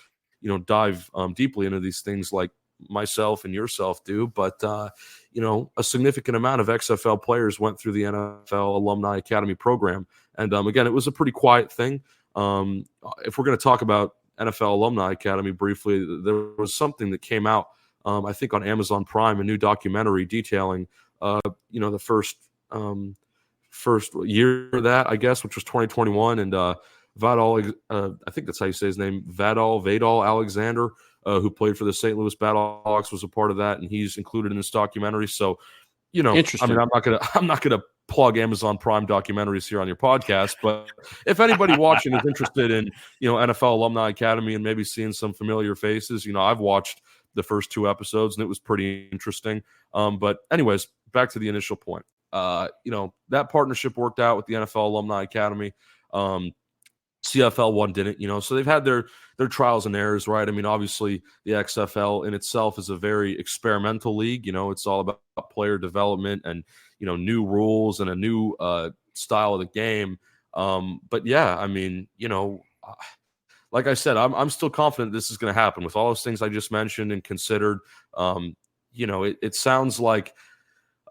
dive deeply into these things like myself and yourself do. But, a significant amount of XFL players went through the NFL Alumni Academy program. And again, it was a pretty quiet thing. If we're going to talk about NFL Alumni Academy briefly, there was something that came out, I think on Amazon Prime, a new documentary detailing, the first year of that, I guess, which was 2021. And Vadal, I think that's how you say his name, Vadal Alexander, who played for the St. Louis Battlehawks, was a part of that, and he's included in this documentary. So, you know, I mean, I'm not gonna plug Amazon Prime documentaries here on your podcast, but if anybody watching is interested in, you know, NFL Alumni Academy and maybe seeing some familiar faces, you know, I've watched the first 2 episodes and it was pretty interesting. But anyways, back to the initial point. You know, that partnership worked out with the NFL Alumni Academy. CFL one didn't, you know, so they've had their trials and errors, right? I mean, obviously the XFL in itself is a very experimental league. You know, it's all about player development and, you know, new rules and a new style of the game. But yeah, I mean, you know, like I said, I'm still confident this is going to happen with all those things I just mentioned and considered. You know, it sounds like,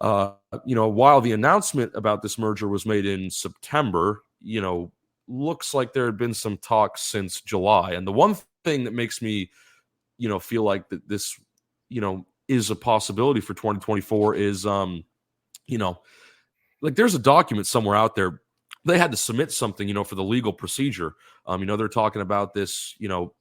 you know, while the announcement about this merger was made in September, you know, looks like there had been some talk since July. And the one thing that makes me, you know, feel like that this, you know, is a possibility for 2024 is, you know, like there's a document somewhere out there. They had to submit something, you know, for the legal procedure. You know, they're talking about this, you know,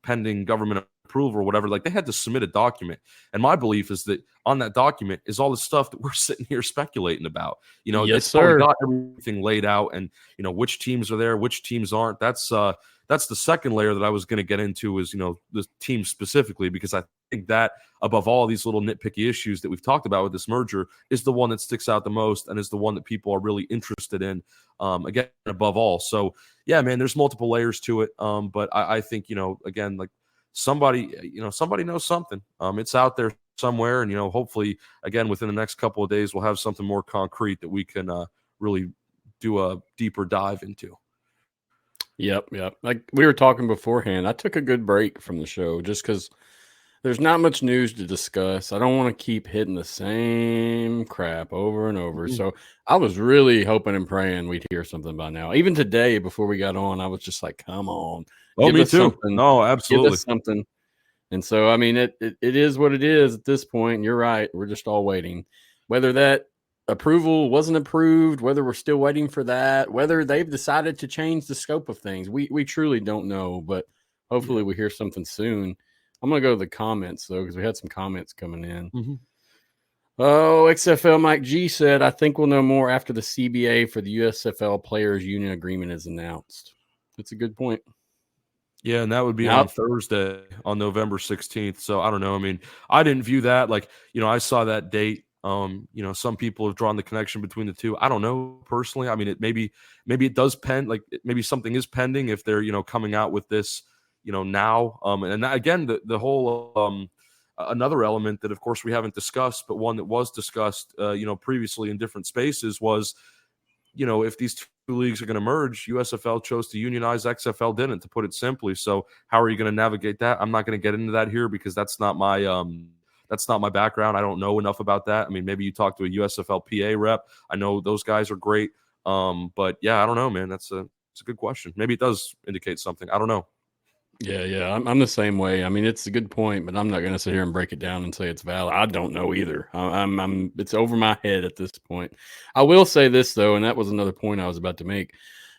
pending government approval or whatever. Like they had to submit a document. And my belief is that on that document is all the stuff that we're sitting here speculating about. You know, yes, it's sir. got everything laid out and, you know, which teams are there, which teams aren't. That's the second layer that I was going to get into is, you know, the team specifically, because I think that above all these little nitpicky issues that we've talked about with this merger is the one that sticks out the most and is the one that people are really interested in, again, above all. So, yeah, man, there's multiple layers to it. But I think, you know, again, like somebody knows something. It's out there somewhere. And, you know, hopefully, again, within the next couple of days, we'll have something more concrete that we can really do a deeper dive into. Yep. Like we were talking beforehand, I took a good break from the show just because there's not much news to discuss. I don't want to keep hitting the same crap over and over. Mm-hmm. So I was really hoping and praying we'd hear something by now. Even today, before we got on, I was just like, come on. Oh, me too. Something. No, absolutely. Give us something. And so, I mean, it is what it is at this point. You're right. We're just all waiting. Whether that approval wasn't approved, whether we're still waiting for that, whether they've decided to change the scope of things, we truly don't know, but hopefully we hear something soon. I'm going to go to the comments, though, because we had some comments coming in. Mm-hmm. Oh, XFL Mike G said, I think we'll know more after the CBA for the USFL Players Union Agreement is announced. That's a good point. Yeah, and that would be on Thursday, on November 16th. So I don't know. I mean, I didn't view that. Like, you know, I saw that date. You know, some people have drawn the connection between the two. I don't know personally. I mean, it maybe it does pen, like maybe something is pending if they're, you know, coming out with this, you know, now. And that, again, the whole another element that, of course, we haven't discussed, but one that was discussed, you know, previously in different spaces was, you know, if these two leagues are going to merge, USFL chose to unionize, XFL didn't, to put it simply. So how are you going to navigate that? I'm not going to get into that here because that's not my background. I don't know enough about that. I mean, maybe you talk to a USFL PA rep. I know those guys are great. But yeah, I don't know, man. It's a good question. Maybe it does indicate something. I don't know. Yeah. I'm the same way. I mean, it's a good point, but I'm not going to sit here and break it down and say it's valid. I don't know either. It's over my head at this point. I will say this though, and that was another point I was about to make.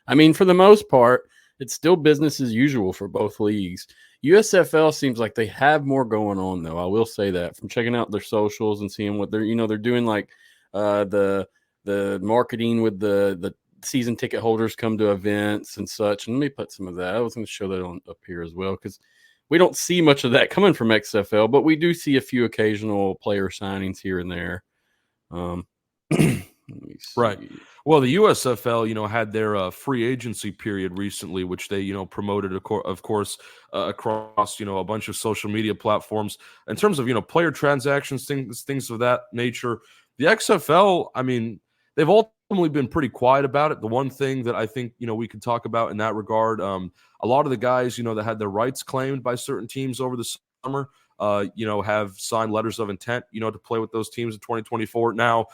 I mean, for the most part, it's still business as usual for both leagues. USFL seems like they have more going on though. I will say that from checking out their socials and seeing what they're doing, like the marketing with the season ticket holders come to events and such. And let me put some of that. I was going to show that on up here as well because we don't see much of that coming from XFL, but we do see a few occasional player signings here and there. Right. Well, the USFL, you know, had their free agency period recently, which they, you know, promoted, of course, across, you know, a bunch of social media platforms. In terms of, you know, player transactions, things of that nature, the XFL, I mean, they've ultimately been pretty quiet about it. The one thing that I think, you know, we could talk about in that regard, a lot of the guys, you know, that had their rights claimed by certain teams over the summer, you know, have signed letters of intent, you know, to play with those teams in 2024. Now,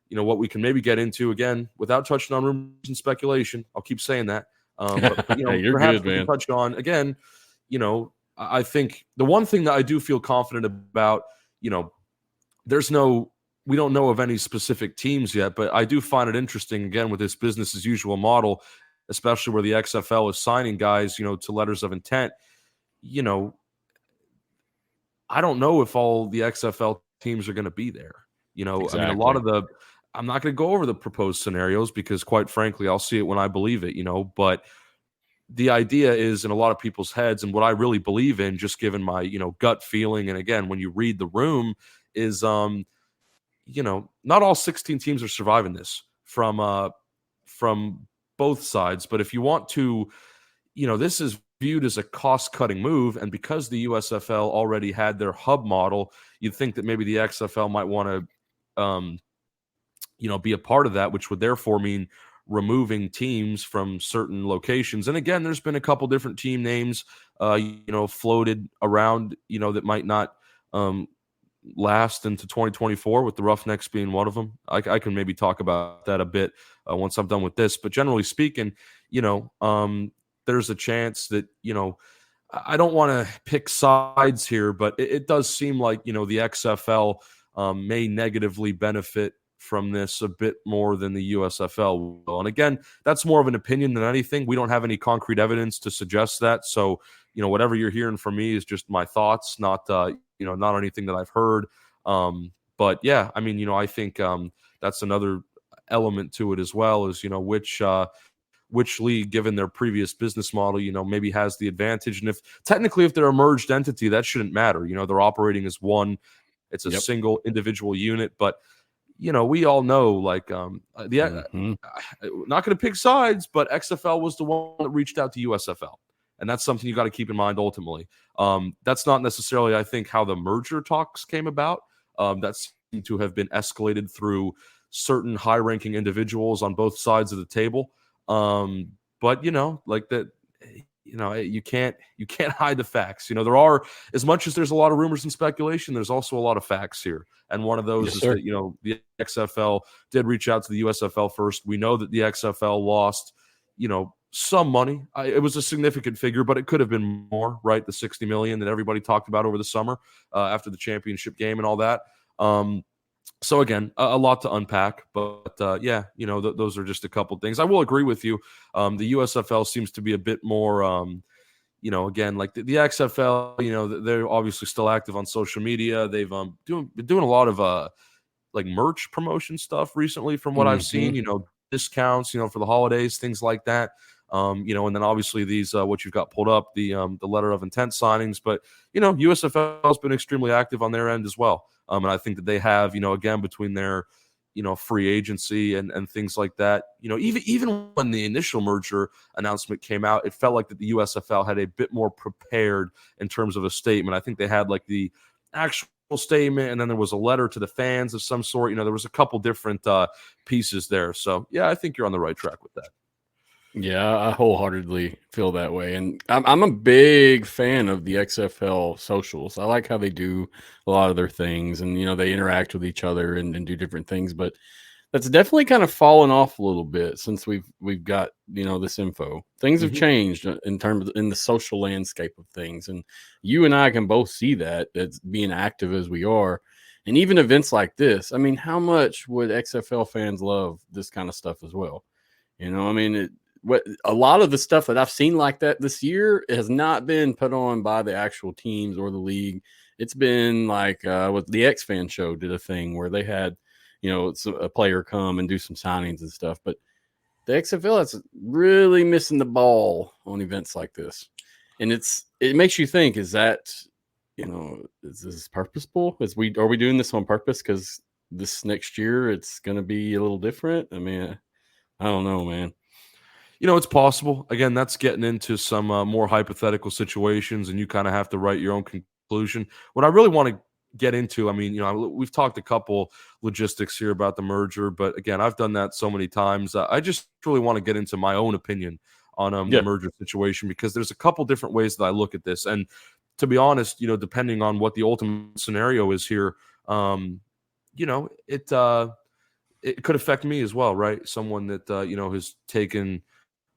you know, what we can maybe get into, again, without touching on rumors and speculation, I'll keep saying that. But, you know, You're perhaps good, we man. can touch on, again, you know, I think the one thing that I do feel confident about, you know, we don't know of any specific teams yet, but I do find it interesting, again, with this business as usual model, especially where the XFL is signing guys, to letters of intent. I don't know if all the XFL teams are going to be there. Exactly. I mean, a lot of I'm not going to go over the proposed scenarios because, quite frankly, I'll see it when I believe it, but the idea is in a lot of people's heads, and what I really believe in, just given my, gut feeling. And again, when you read the room, is, not all 16 teams are surviving this from both sides. But if you want to, this is viewed as a cost-cutting move, and because the USFL already had their hub model, you'd think that maybe the XFL might want to, be a part of that, which would therefore mean removing teams from certain locations. And again, there's been a couple different team names, floated around, that might not last into 2024, with the Roughnecks being one of them. I can maybe talk about that a bit once I'm done with this. But generally speaking, there's a chance that, I don't want to pick sides here, but it does seem like, the XFL may negatively benefit from this a bit more than the USFL will. And again, that's more of an opinion than anything. We don't have any concrete evidence to suggest that. So, whatever you're hearing from me is just my thoughts, not anything that I've heard. But yeah, I mean, I think that's another element to it as well, is, which league, given their previous business model, maybe has the advantage. And if they're a merged entity, that shouldn't matter. They're operating as one. It's a single individual unit. But we all know, like, not going to pick sides, but XFL was the one that reached out to USFL. And that's something you got to keep in mind ultimately. That's not necessarily, I think, how the merger talks came about. That seemed to have been escalated through certain high-ranking individuals on both sides of the table. But, like that, you can't hide the facts. There are, as much as there's a lot of rumors and speculation, there's also a lot of facts here. And one of those is that, the XFL did reach out to the USFL first. We know that the XFL lost, some money. It was a significant figure, but it could have been more, right? The $60 million that everybody talked about over the summer after the championship game and all that. So again, a lot to unpack, but those are just a couple things. I will agree with you. The USFL seems to be a bit more, again, like the XFL, they're obviously still active on social media. They've been doing a lot of like merch promotion stuff recently from what I've seen, discounts, for the holidays, things like that. And then obviously these, what you've got pulled up, the letter of intent signings, but, USFL has been extremely active on their end as well. And I think that they have, again, between their, free agency and things like that, even when the initial merger announcement came out, it felt like that the USFL had a bit more prepared in terms of a statement. I think they had like the actual statement, and then there was a letter to the fans of some sort. There was a couple different pieces there. So, yeah, I think you're on the right track with that. Yeah, I wholeheartedly feel that way. And I'm a big fan of the XFL socials. I like how they do a lot of their things, and, they interact with each other and do different things. But that's definitely kind of fallen off a little bit since we've got, this info. Things have changed in terms of in the social landscape of things. And you and I can both see that, as being active as we are. And even events like this, I mean, how much would XFL fans love this kind of stuff as well? A lot of the stuff that I've seen like that this year has not been put on by the actual teams or the league. It's been like what the X Fan Show did a thing where they had, a player come and do some signings and stuff. But the XFL is really missing the ball on events like this, and it makes you think: is that, is this purposeful? Are we doing this on purpose? Because this next year it's going to be a little different. I mean, I don't know, man. It's possible. Again, that's getting into some more hypothetical situations, and you kind of have to write your own conclusion. What I really want to get into, I mean, we've talked a couple logistics here about the merger, but again, I've done that so many times. I just really want to get into my own opinion on the merger situation, because there's a couple different ways that I look at this. And to be honest, depending on what the ultimate scenario is here, it could affect me as well, right? Someone that, has taken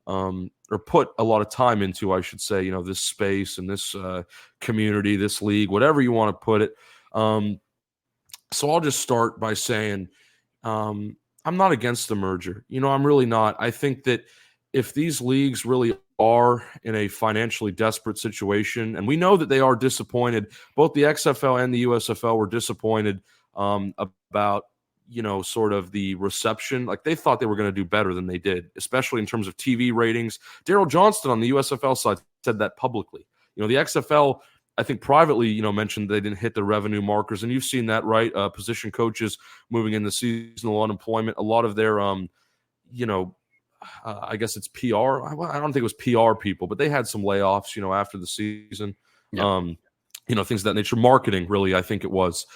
or put a lot of time into, I should say, this space and this community, this league, whatever you want to put it. So I'll just start by saying I'm not against the merger. I'm really not. I think that if these leagues really are in a financially desperate situation, and we know that they are disappointed, both the XFL and the USFL were disappointed about, sort of the reception. Like, they thought they were going to do better than they did, especially in terms of TV ratings. Daryl Johnston on the USFL side said that publicly. The XFL, I think privately, mentioned they didn't hit the revenue markers, and you've seen that, right? Position coaches moving into seasonal unemployment. A lot of their, I guess it's PR. I don't think it was PR people, but they had some layoffs, after the season. Yeah. Things of that nature. Marketing, really, I think it was.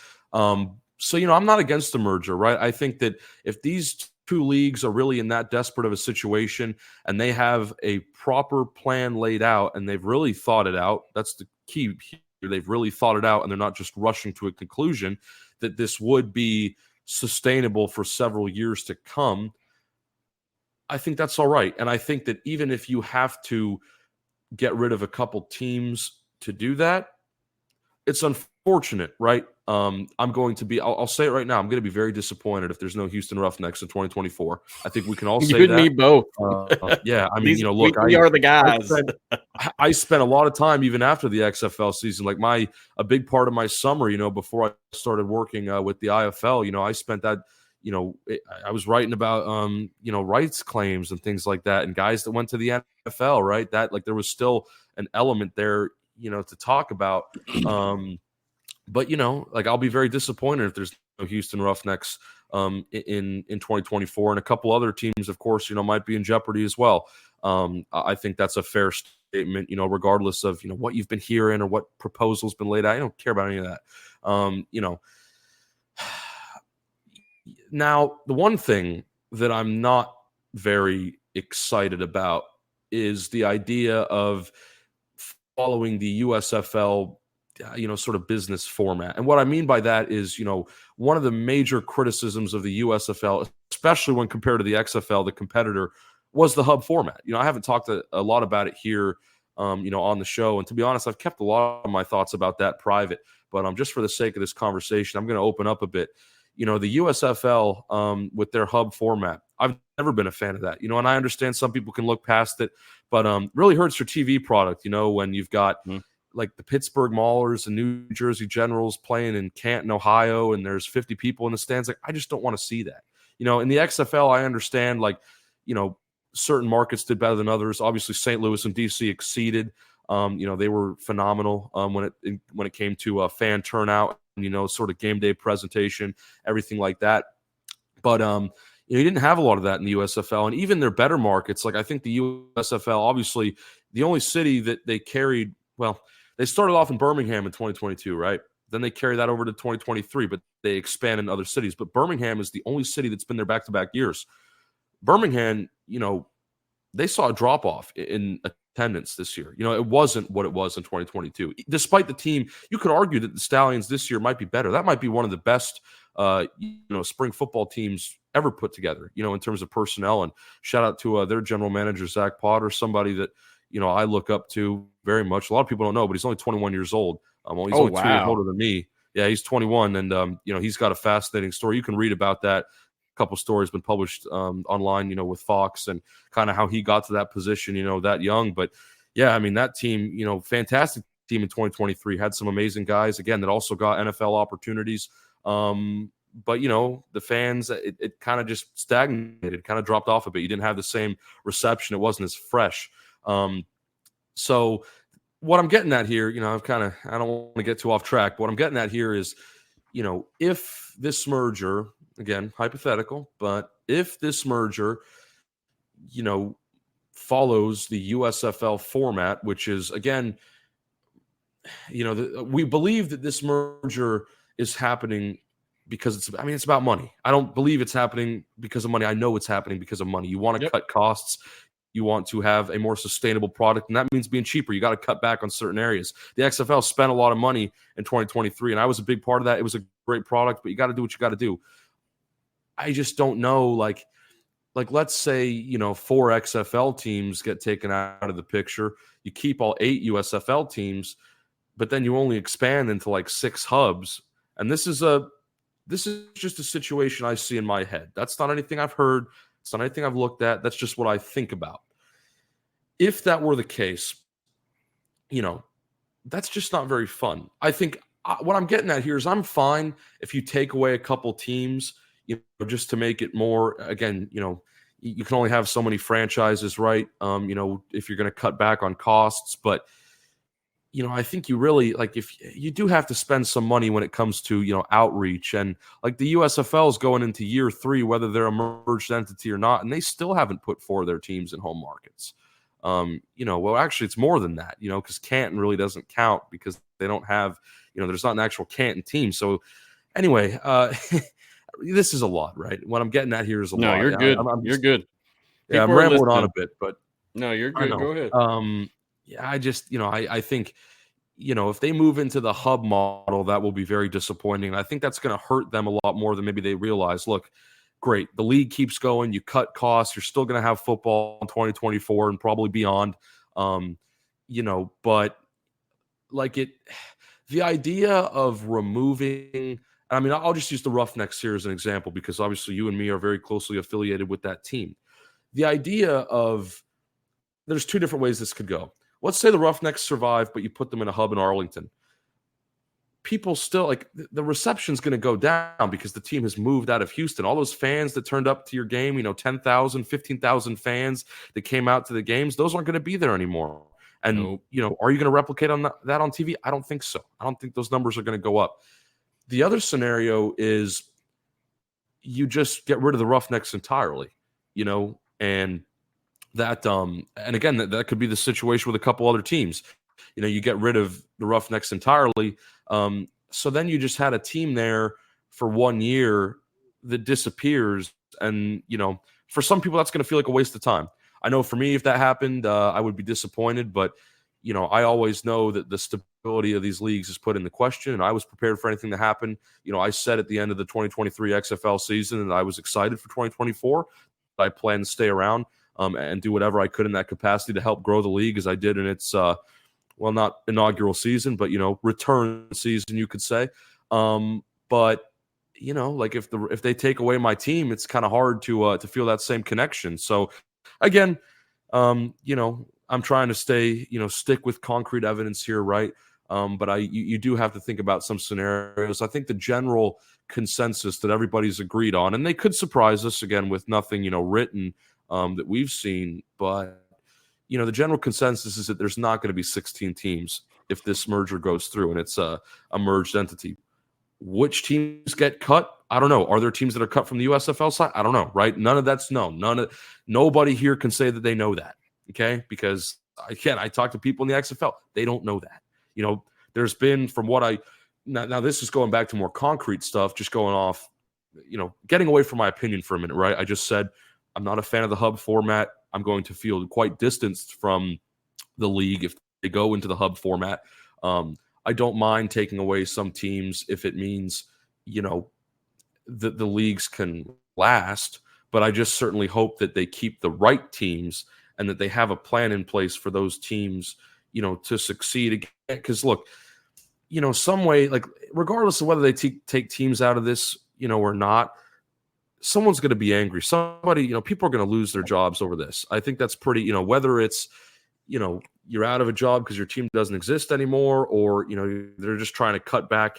So, I'm not against the merger, right? I think that if these two leagues are really in that desperate of a situation and they have a proper plan laid out and they've really thought it out, that's the key here. They've really thought it out and they're not just rushing to a conclusion, that this would be sustainable for several years to come. I think that's all right. And I think that even if you have to get rid of a couple teams to do that, it's unfortunate, right? I'll say it right now. I'm going to be very disappointed if there's no Houston Roughnecks in 2024. I think we can all say you that. and me both. Yeah. I mean, look, we are the guys. I spent a lot of time, even after the XFL season, like a big part of my summer, before I started working with the IFL, I spent that, I was writing about, rights claims and things like that, and guys that went to the NFL, right? That, like, there was still an element there, to talk about. But, I'll be very disappointed if there's no Houston Roughnecks in 2024, and a couple other teams, of course, might be in jeopardy as well. I think that's a fair statement, regardless of, what you've been hearing or what proposal's been laid out. I don't care about any of that. Now, the one thing that I'm not very excited about is the idea of following the USFL, sort of business format. And what I mean by that is, one of the major criticisms of the USFL, especially when compared to the XFL, the competitor, was the hub format. I haven't talked a lot about it here, on the show. And to be honest, I've kept a lot of my thoughts about that private. But just for the sake of this conversation, I'm going to open up a bit. The USFL with their hub format, I've never been a fan of that. And I understand some people can look past it, but really hurts your TV product, when you've got like the Pittsburgh Maulers and New Jersey Generals playing in Canton, Ohio, and there's 50 people in the stands. Like, I just don't want to see that. In the XFL, I understand, like, certain markets did better than others. Obviously, St. Louis and DC exceeded. They were phenomenal when it came to fan turnout, sort of game day presentation, everything like that. But you didn't have a lot of that in the USFL, and even their better markets. Like, I think the USFL, obviously, the only city that they carried, well, they started off in Birmingham in 2022, right? Then they carried that over to 2023, but they expanded in other cities. But Birmingham is the only city that's been there back-to-back years. Birmingham, they saw a drop-off in attendance this year. It wasn't what it was in 2022. Despite the team, you could argue that the Stallions this year might be better. That might be one of the best, spring football teams ever put together, in terms of personnel. And shout out to their general manager, Zach Potter, somebody that, I look up to very much. A lot of people don't know, but he's only 21 years old. He's only 2 years older than me. Yeah, he's 21, and he's got a fascinating story. You can read about that. A couple stories been published online, with Fox, and kind of how he got to that position, that young. But yeah, I mean, that team, fantastic team in 2023, had some amazing guys again that also got NFL opportunities. But the fans, it kind of just stagnated, kind of dropped off a bit. You didn't have the same reception. It wasn't as fresh. So what I'm getting at here, I don't want to get too off track, but what I'm getting at here is, if this merger, again, hypothetical, but if this merger, follows the USFL format, which is, again, we believe that this merger is happening because it's about money. I don't believe it's happening because of money. I know it's happening because of money. You want to cut costs. You want to have a more sustainable product, and that means being cheaper. You got to cut back on certain areas. The XFL spent a lot of money in 2023, and I was a big part of that. It was a great product, but you got to do what you got to do. I just don't know, like let's say, 4 XFL teams get taken out of the picture. You keep all 8 USFL teams, but then you only expand into like 6 hubs. And this is just a situation I see in my head. That's not anything I've heard. It's not anything I've looked at. That's just what I think about. if that were the case, that's just not very fun. I think what I'm getting at here is I'm fine if you take away a couple teams, just to make it more, again, you can only have so many franchises, right? If you're going to cut back on costs, but I think you really, like, if you do have to spend some money when it comes to, outreach, and like the USFL is going into year 3, whether they're a merged entity or not, and they still haven't put 4 of their teams in home markets. Well, actually it's more than that, because Canton really doesn't count because they don't have, there's not an actual Canton team. So anyway, this is a lot, right? What I'm getting at here is a lot. No, you're good. You're good. Yeah, I'm rambling on a bit, but no, you're good. Go ahead. Yeah, I just, I think, if they move into the hub model, that will be very disappointing. I think that's going to hurt them a lot more than maybe they realize. Look, great, the league keeps going, you cut costs, you're still going to have football in 2024 and probably beyond. But like the idea of removing, I mean, I'll just use the Roughnecks here as an example, because obviously you and me are very closely affiliated with that team. The idea of, there's 2 different ways this could go. Let's say the Roughnecks survive, but you put them in a hub in Arlington. People still, like, the reception's going to go down because the team has moved out of Houston. All those fans that turned up to your game, 10,000, 15,000 fans that came out to the games, those aren't going to be there anymore. And, Nope. Are you going to replicate on that on TV? I don't think so. I don't think those numbers are going to go up. The other scenario is you just get rid of the Roughnecks entirely, and that, and again, that could be the situation with a couple other teams. You get rid of the Roughnecks entirely. So then you just had a team there for 1 year that disappears. And, for some people, that's going to feel like a waste of time. I know for me, if that happened, I would be disappointed. But, I always know that the stability of these leagues is put into question. And I was prepared for anything to happen. I said at the end of the 2023 XFL season that I was excited for 2024. I plan to stay around and do whatever I could in that capacity to help grow the league, as I did in its not inaugural season, but return season, you could say. But like if they take away my team, it's kind of hard to feel that same connection. So again, I'm trying to stick with concrete evidence here, right? But you do have to think about some scenarios. I think the general consensus that everybody's agreed on, and they could surprise us again with nothing written that we've seen, but the general consensus is that there's not going to be 16 teams if this merger goes through and it's a merged entity. Which teams get cut? I don't know. Are there teams that are cut from the USFL side? I don't know, right? None of that's known. Nobody here can say that they know that, okay? Because I talk to people in the XFL. They don't know that. There's been, from what now this is going back to more concrete stuff, just going off, getting away from my opinion for a minute, right? I just said I'm not a fan of the hub format. I'm going to feel quite distanced from the league if they go into the hub format. I don't mind taking away some teams if it means, the leagues can last, but I just certainly hope that they keep the right teams and that they have a plan in place for those teams, to succeed again. Because look, some way, like, regardless of whether they take teams out of this, or not, someone's going to be angry. Somebody, people are going to lose their jobs over this. I think that's pretty, whether it's, you're out of a job because your team doesn't exist anymore, or, they're just trying to cut back,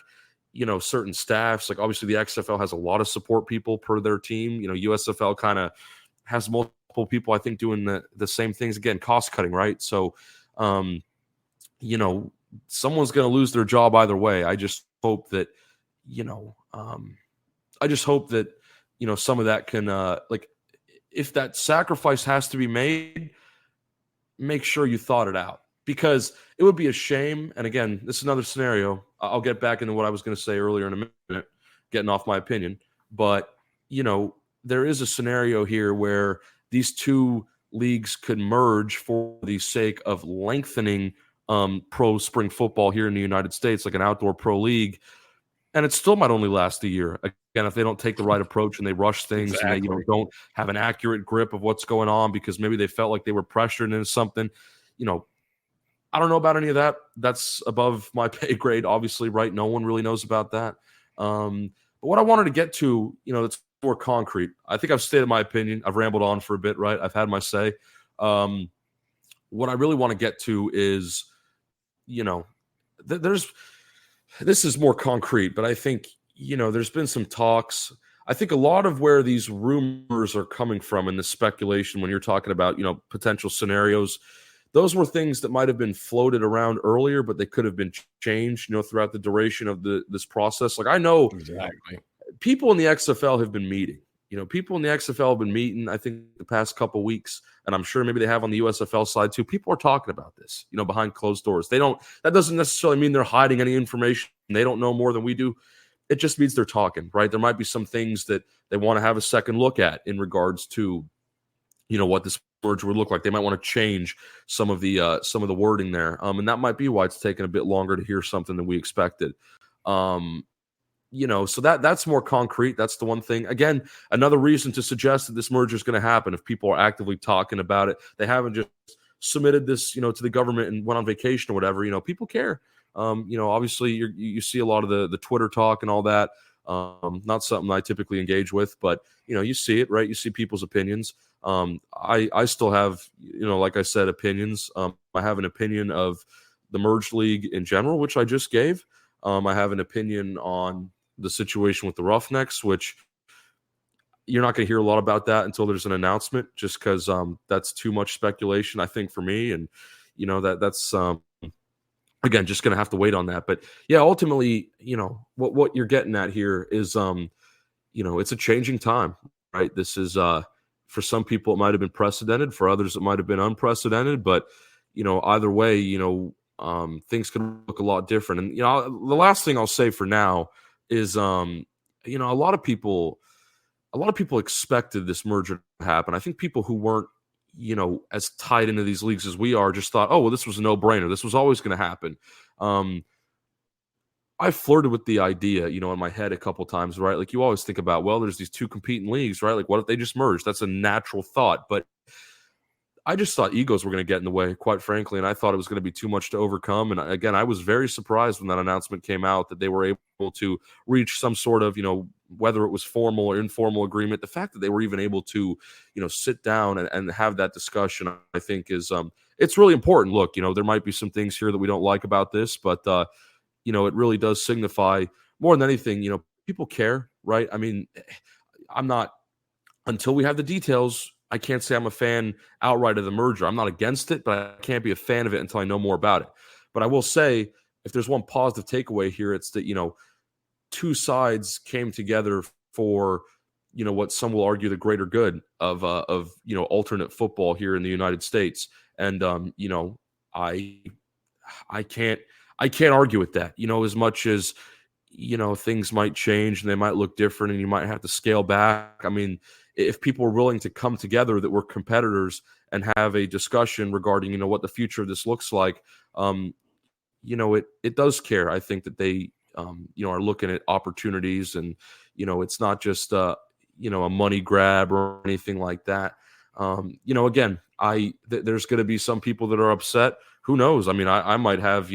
certain staffs. Like, obviously the XFL has a lot of support people per their team. USFL kind of has multiple people, I think, doing the same things. Again, cost cutting, right? So, someone's going to lose their job either way. I just hope that, some of that can, if that sacrifice has to be made, make sure you thought it out, because it would be a shame. And again, this is another scenario. I'll get back into what I was going to say earlier in a minute, getting off my opinion. But, there is a scenario here where these 2 leagues could merge for the sake of lengthening pro spring football here in the United States, like an outdoor pro league. And it still might only last a year. Again, if they don't take the right approach and they rush things, exactly, and they don't have an accurate grip of what's going on because maybe they felt like they were pressured into something, I don't know about any of that. That's above my pay grade, obviously, right? No one really knows about that. But what I wanted to get to, that's more concrete. I think I've stated my opinion. I've rambled on for a bit, right? I've had my say. what I really want to get to is, this is more concrete, but I think, there's been some talks. I think a lot of where these rumors are coming from and the speculation when you're talking about, potential scenarios, those were things that might have been floated around earlier, but they could have been changed, throughout the duration of this process. Like, I know Exactly. people in the XFL have been meeting. People in the XFL have been meeting, I think, the past couple weeks, and I'm sure maybe they have on the USFL side too. People are talking about this, behind closed doors. That doesn't necessarily mean they're hiding any information. They don't know more than we do. It just means they're talking, right? There might be some things that they want to have a second look at in regards to, what this merger would look like. They might want to change some of the wording there, and that might be why it's taken a bit longer to hear something than we expected. So that's more concrete. That's the one thing. Again, another reason to suggest that this merger is going to happen if people are actively talking about it. They haven't just submitted this, to the government and went on vacation or whatever. People care. Obviously you see a lot of the Twitter talk and all that. Not something I typically engage with, but you see it, right? You see people's opinions. I still have, like I said, opinions. I have an opinion of the merged league in general, which I just gave. I have an opinion on the situation with the Roughnecks, which you're not going to hear a lot about that until there's an announcement, just because that's too much speculation, I think, for me. And, that's again, just going to have to wait on that. But yeah, ultimately, what you're getting at here is, it's a changing time, right? This is, for some people, it might have been precedented. For others, it might have been unprecedented. But, either way, things could look a lot different. And, the last thing I'll say for now is, a lot of people expected this merger to happen. I think people who weren't, as tied into these leagues as we are just thought, oh, well, this was a no-brainer. This was always going to happen. I flirted with the idea, in my head a couple times, right? Like, you always think about, well, there's these two competing leagues, right? Like, what if they just merged? That's a natural thought. But I just thought egos were going to get in the way, quite frankly, and I thought it was going to be too much to overcome. And again, I was very surprised when that announcement came out that they were able to reach some sort of, whether it was formal or informal agreement. The fact that they were even able to, sit down and have that discussion, I think is it's really important. Look, there might be some things here that we don't like about this, but it really does signify more than anything, people care, right? I mean, I'm not, until we have the details, I can't say I'm a fan outright of the merger. I'm not against it, but I can't be a fan of it until I know more about it. But I will say, if there's one positive takeaway here, it's that, two sides came together for, what some will argue the greater good of alternate football here in the United States. And, I can't argue with that, as much as, things might change and they might look different and you might have to scale back. I mean, if people are willing to come together that we're competitors and have a discussion regarding, what the future of this looks like, it does care. I think that they, are looking at opportunities and, it's not just, a money grab or anything like that. Again, there's going to be some people that are upset. Who knows? I mean, I might have,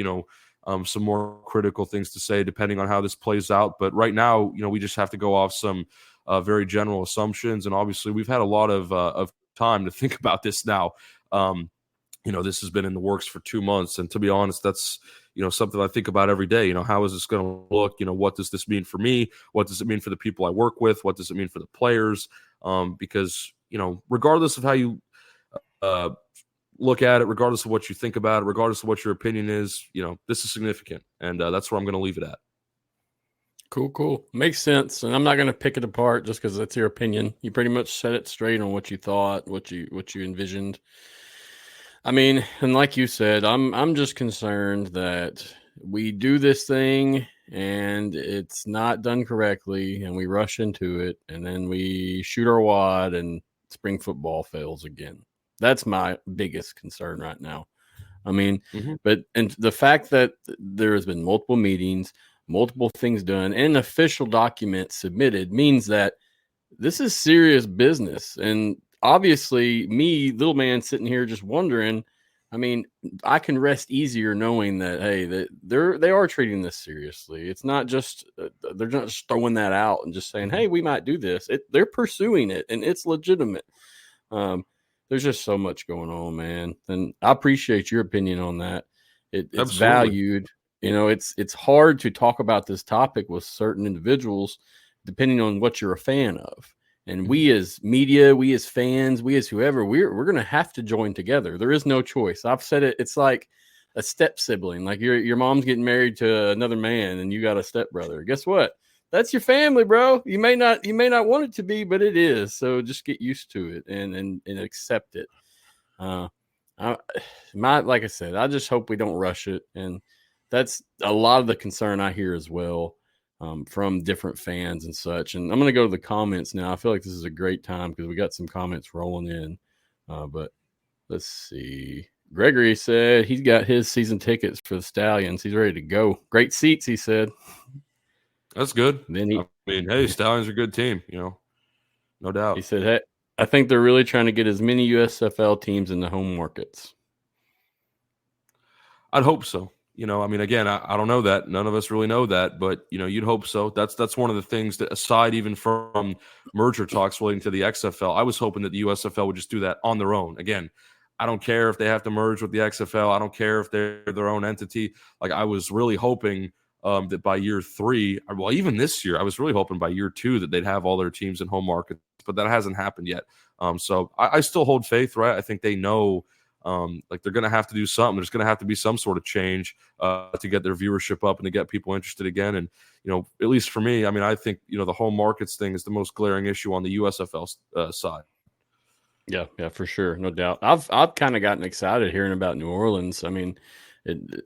some more critical things to say depending on how this plays out. But right now, we just have to go off some very general assumptions. And obviously, we've had a lot of time to think about this now. This has been in the works for 2 months. And to be honest, that's, something I think about every day. How is this going to look? What does this mean for me? What does it mean for the people I work with? What does it mean for the players? Because, regardless of how you look at it, regardless of what you think about it, regardless of what your opinion is, this is significant. And that's where I'm going to leave it at. Cool. Makes sense. And I'm not going to pick it apart just because that's your opinion. You pretty much set it straight on what you thought, what you envisioned. I mean, and like you said, I'm just concerned that we do this thing and it's not done correctly and we rush into it and then we shoot our wad and spring football fails again. That's my biggest concern right now. I mean, and the fact that there has been multiple meetings, multiple things done, and official documents submitted means that this is serious business. And obviously, me, little man, sitting here just wondering, I mean, I can rest easier knowing that, hey, that they are treating this seriously. It's not just they're not just throwing that out and just saying, hey, we might do this. They're pursuing it, and it's legitimate. there's just so much going on, man. And I appreciate your opinion on that. It's Absolutely. valued. It's hard to talk about this topic with certain individuals, depending on what you're a fan of. And we as media, we as fans, we as whoever, we're going to have to join together. There is no choice. I've said it. It's like a step sibling. Like your mom's getting married to another man and you got a stepbrother. Guess what? That's your family, bro. You may not want it to be, but it is. So just get used to it and accept it. Like I said, I just hope we don't rush it. And that's a lot of the concern I hear as well. From different fans and such. And I'm going to go to the comments now. I feel like this is a great time because we got some comments rolling in. But let's see. Gregory said he's got his season tickets for the Stallions. He's ready to go. Great seats, he said. That's good. Hey, Stallions are a good team, no doubt. He said, hey, I think they're really trying to get as many USFL teams in the home markets. I'd hope so. Again, I don't know that. None of us really know that, but you'd hope so. That's one of the things that, aside even from merger talks relating to the XFL, I was hoping that the USFL would just do that on their own. Again, I don't care if they have to merge with the XFL. I don't care if they're their own entity. Like, I was really hoping that by year 3, well, even this year, I was really hoping by year 2 that they'd have all their teams in home markets, but that hasn't happened yet. So I still hold faith, right? I think they know. They're going to have to do something. There's going to have to be some sort of change to get their viewership up and to get people interested again. And, at least for me, I think, the home markets thing is the most glaring issue on the USFL side. Yeah, for sure. No doubt. I've kind of gotten excited hearing about New Orleans.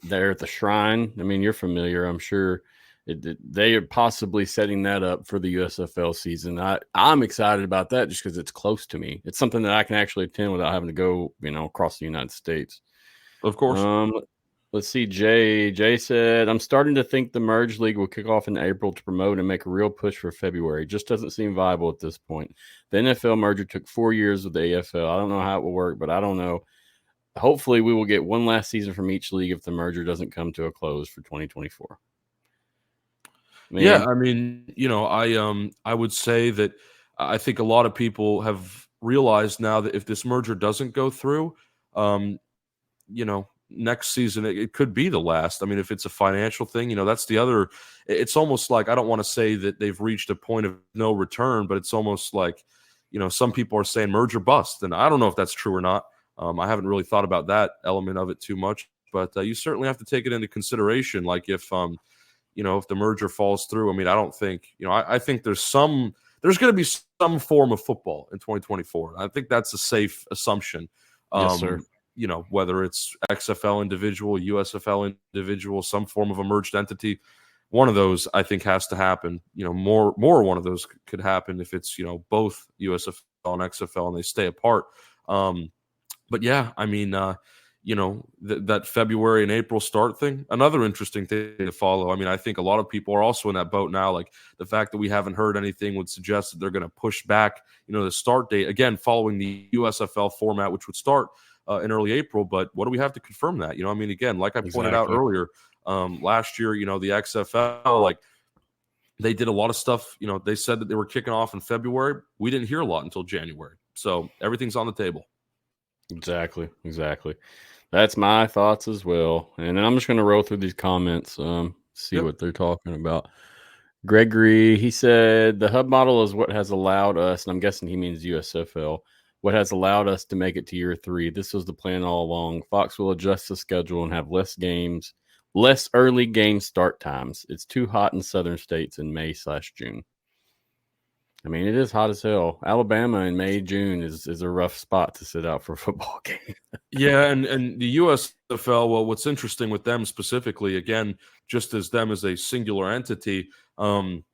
They're at the Shrine. You're familiar, I'm sure. They are possibly setting that up for the USFL season. I'm excited about that just because it's close to me. It's something that I can actually attend without having to go, across the United States. Of course. Let's see. Jay said, I'm starting to think the merge league will kick off in April to promote and make a real push for February. It just doesn't seem viable at this point. The NFL merger took 4 years with the AFL. I don't know how it will work, but I don't know. Hopefully we will get one last season from each league if the merger doesn't come to a close for 2024. Man. Yeah, I would say that I think a lot of people have realized now that if this merger doesn't go through, next season it could be the last. If it's a financial thing, that's the other. It's almost like, I don't want to say that they've reached a point of no return, but it's almost like, some people are saying merger bust, and I don't know if that's true or not. I haven't really thought about that element of it too much, but you certainly have to take it into consideration. Like if the merger falls through, I don't think, I think there's going to be some form of football in 2024. I think that's a safe assumption. Yes, sir. Whether it's XFL individual, USFL individual, some form of a merged entity, one of those I think has to happen. More one of those could happen if it's, both USFL and XFL and they stay apart. But yeah, that February and April start thing, another interesting thing to follow. I think a lot of people are also in that boat now. Like, the fact that we haven't heard anything would suggest that they're going to push back, the start date again, following the USFL format, which would start in early April. But what do we have to confirm that? Again, like I pointed out earlier, last year, the XFL, like, they did a lot of stuff. They said that they were kicking off in February. We didn't hear a lot until January. So everything's on the table. Exactly. That's my thoughts as well. And then I'm just going to roll through these comments, see what they're talking about. Gregory, he said, the hub model is what has allowed us, and I'm guessing he means USFL, what has allowed us to make it to year 3. This was the plan all along. Fox will adjust the schedule and have less early game start times. It's too hot in southern states in May/June. It is hot as hell. Alabama in May, June is a rough spot to sit out for a football game. Yeah, and the USFL, well, what's interesting with them specifically, again, just as them as a singular entity, the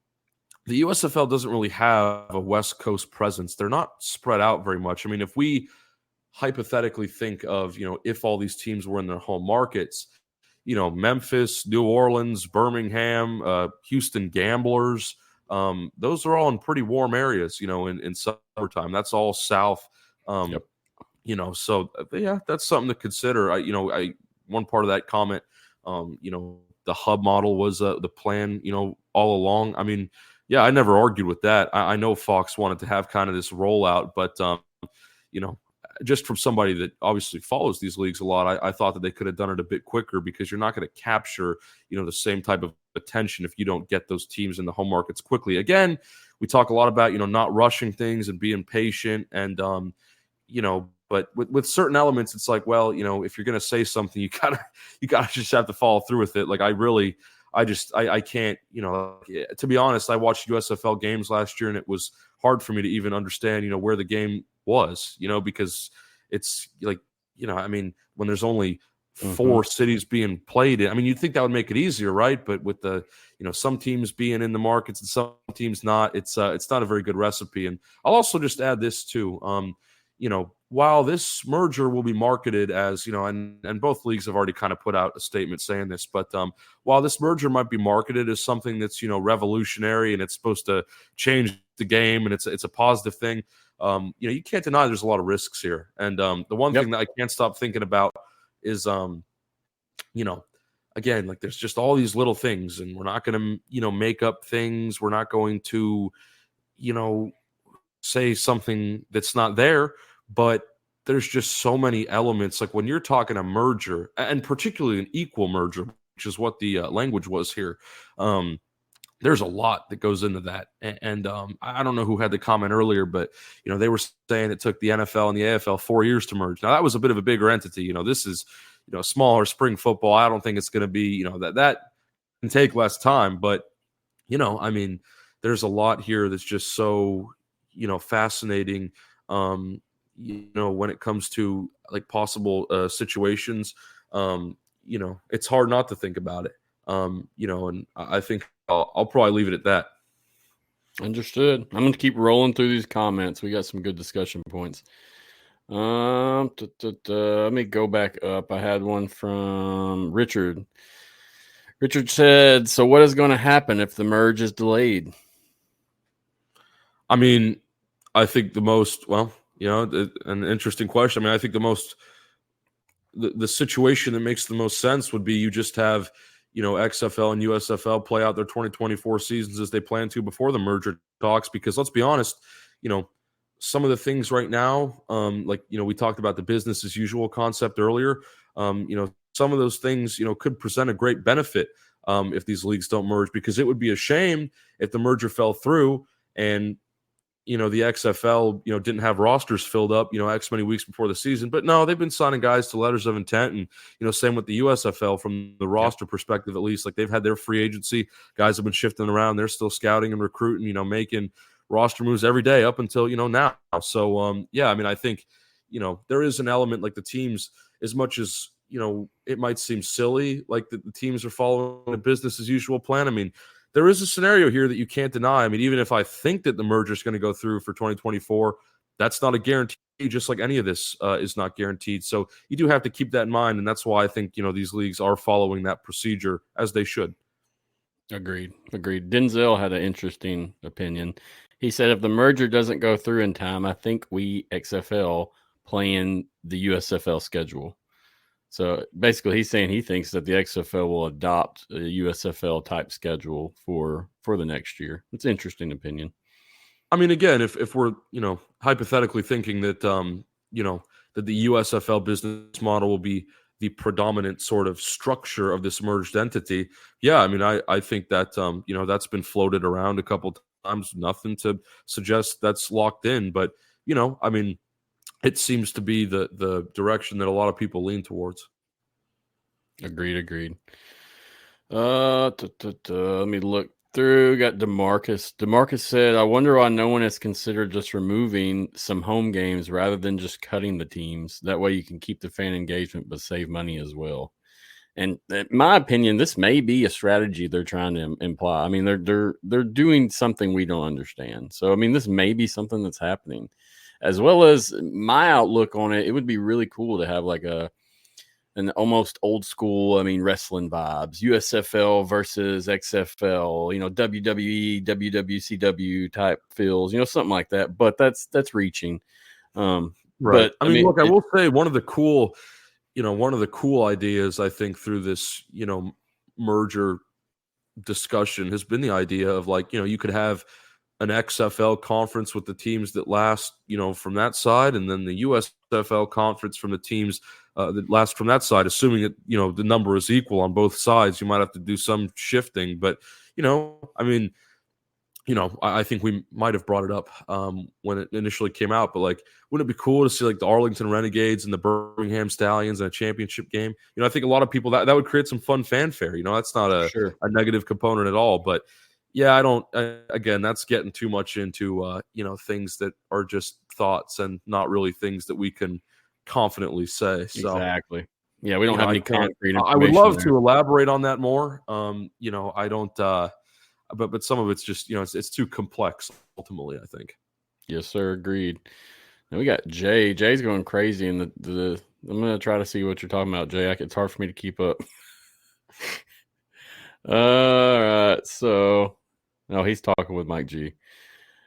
USFL doesn't really have a West Coast presence. They're not spread out very much. If we hypothetically think of, if all these teams were in their home markets, Memphis, New Orleans, Birmingham, Houston Gamblers, those are all in pretty warm areas, in summertime. That's all south. So yeah, that's something to consider. One part of that comment, the hub model was the plan, all along. Yeah, I never argued with that. I know Fox wanted to have kind of this rollout, but just from somebody that obviously follows these leagues a lot, I thought that they could have done it a bit quicker, because you're not going to capture, the same type of attention if you don't get those teams in the home markets quickly. Again, we talk a lot about, not rushing things and being patient, and, but with certain elements, it's like, well, if you're going to say something, you gotta just have to follow through with it. Like, I can't, to be honest, I watched USFL games last year, and it was hard for me to even understand, where the game was, because it's like, when there's only 4 cities being played in, you'd think that would make it easier, right? But with the, some teams being in the markets and some teams not, it's not a very good recipe. And I'll also just add this too. While this merger will be marketed as, and both leagues have already kind of put out a statement saying this, but while this merger might be marketed as something that's, revolutionary, and it's supposed to change the game, and it's a positive thing, you can't deny there's a lot of risks here. And the one thing that I can't stop thinking about is, again, like, there's just all these little things, and we're not going to, make up things. We're not going to, say something that's not there. But there's just so many elements. Like, when you're talking a merger, and particularly an equal merger, which is what the language was here, there's a lot that goes into that. And I don't know who had the comment earlier, but, they were saying it took the NFL and the AFL 4 years to merge. Now, that was a bit of a bigger entity. This is, smaller spring football. I don't think it's going to be, that can take less time. But, there's a lot here that's just so, fascinating. When it comes to, like, possible situations, it's hard not to think about it. And I think I'll probably leave it at that. Understood. I'm going to keep rolling through these comments. We got some good discussion points. Let me go back up. I had one from Richard. Richard said, so what is going to happen if the merge is delayed? I think an interesting question. I think the situation that makes the most sense would be you just have, XFL and USFL play out their 2024 seasons as they plan to before the merger talks. Because let's be honest, some of the things right now, we talked about the business as usual concept earlier. Some of those things, could present a great benefit if these leagues don't merge, because it would be a shame if the merger fell through and, the XFL, didn't have rosters filled up, X many weeks before the season. But no, they've been signing guys to letters of intent. And, same with the USFL from the roster perspective, at least. Like, they've had their free agency. Guys have been shifting around. They're still scouting and recruiting, making roster moves every day up until, now. So, I think, there is an element, like, the teams, as much as, it might seem silly, like the teams are following a business as usual plan. There is a scenario here that you can't deny. Even if I think that the merger is going to go through for 2024, that's not a guarantee, just like any of this is not guaranteed. So you do have to keep that in mind, and that's why I think, these leagues are following that procedure as they should. Agreed. Denzel had an interesting opinion. He said if the merger doesn't go through in time, I think we XFL playing the USFL schedule. So basically, he's saying he thinks that the XFL will adopt a USFL type schedule for the next year. It's an interesting opinion. Again, if we're hypothetically thinking that that the USFL business model will be the predominant sort of structure of this merged entity, I think that that's been floated around a couple times. Nothing to suggest that's locked in, but it seems to be the direction that a lot of people lean towards. Agreed. Let me look through. Got DeMarcus. DeMarcus said, I wonder why no one has considered just removing some home games rather than just cutting the teams. That way you can keep the fan engagement but save money as well. And in my opinion, this may be a strategy they're trying to imply. They're doing something we don't understand. So, this may be something that's happening. As well as my outlook on it, it would be really cool to have like an almost old school, wrestling vibes, USFL versus XFL, WWE, WWCW type feels, something like that. But that's reaching. Right. But I will say one of the cool ideas, I think, through this, merger discussion has been the idea of, like, you could have an XFL conference with the teams that last, from that side, and then the USFL conference from the teams that last from that side, assuming that, the number is equal on both sides. You might have to do some shifting, but, I think we might have brought it up when it initially came out, but like, wouldn't it be cool to see like the Arlington Renegades and the Birmingham Stallions in a championship game? I think a lot of people that would create some fun fanfare. That's not a negative component at all, but yeah, again, that's getting too much into, things that are just thoughts and not really things that we can confidently say. So, exactly. Yeah, we don't have any concrete information. I would love to elaborate on that more. I don't, but some of it's just, it's too complex ultimately, I think. Yes, sir. Agreed. And we got Jay. Jay's going crazy in the I'm going to try to see what you're talking about, Jay. It's hard for me to keep up. All right. So, no, he's talking with Mike G.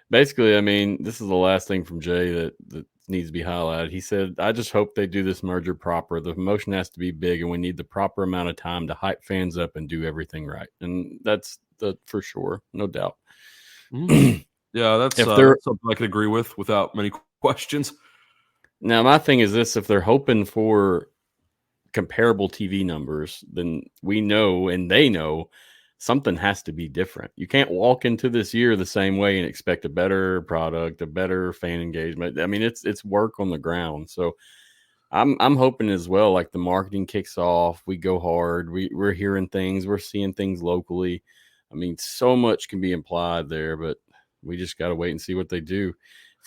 Basically, I mean, this is the last thing from Jay that needs to be highlighted. He said, I just hope they do this merger proper. The promotion has to be big, and we need the proper amount of time to hype fans up and do everything right. And that's for sure, no doubt. Mm-hmm. Yeah, that's something I could agree with without many questions. Now, my thing is this: if they're hoping for comparable TV numbers, then we know and they know something has to be different. You can't walk into this year the same way and expect a better product, a better fan engagement. I mean, it's work on the ground. So I'm hoping as well, like the marketing kicks off, we go hard, we're hearing things, we're seeing things locally. I mean, so much can be implied there, but we just got to wait and see what they do.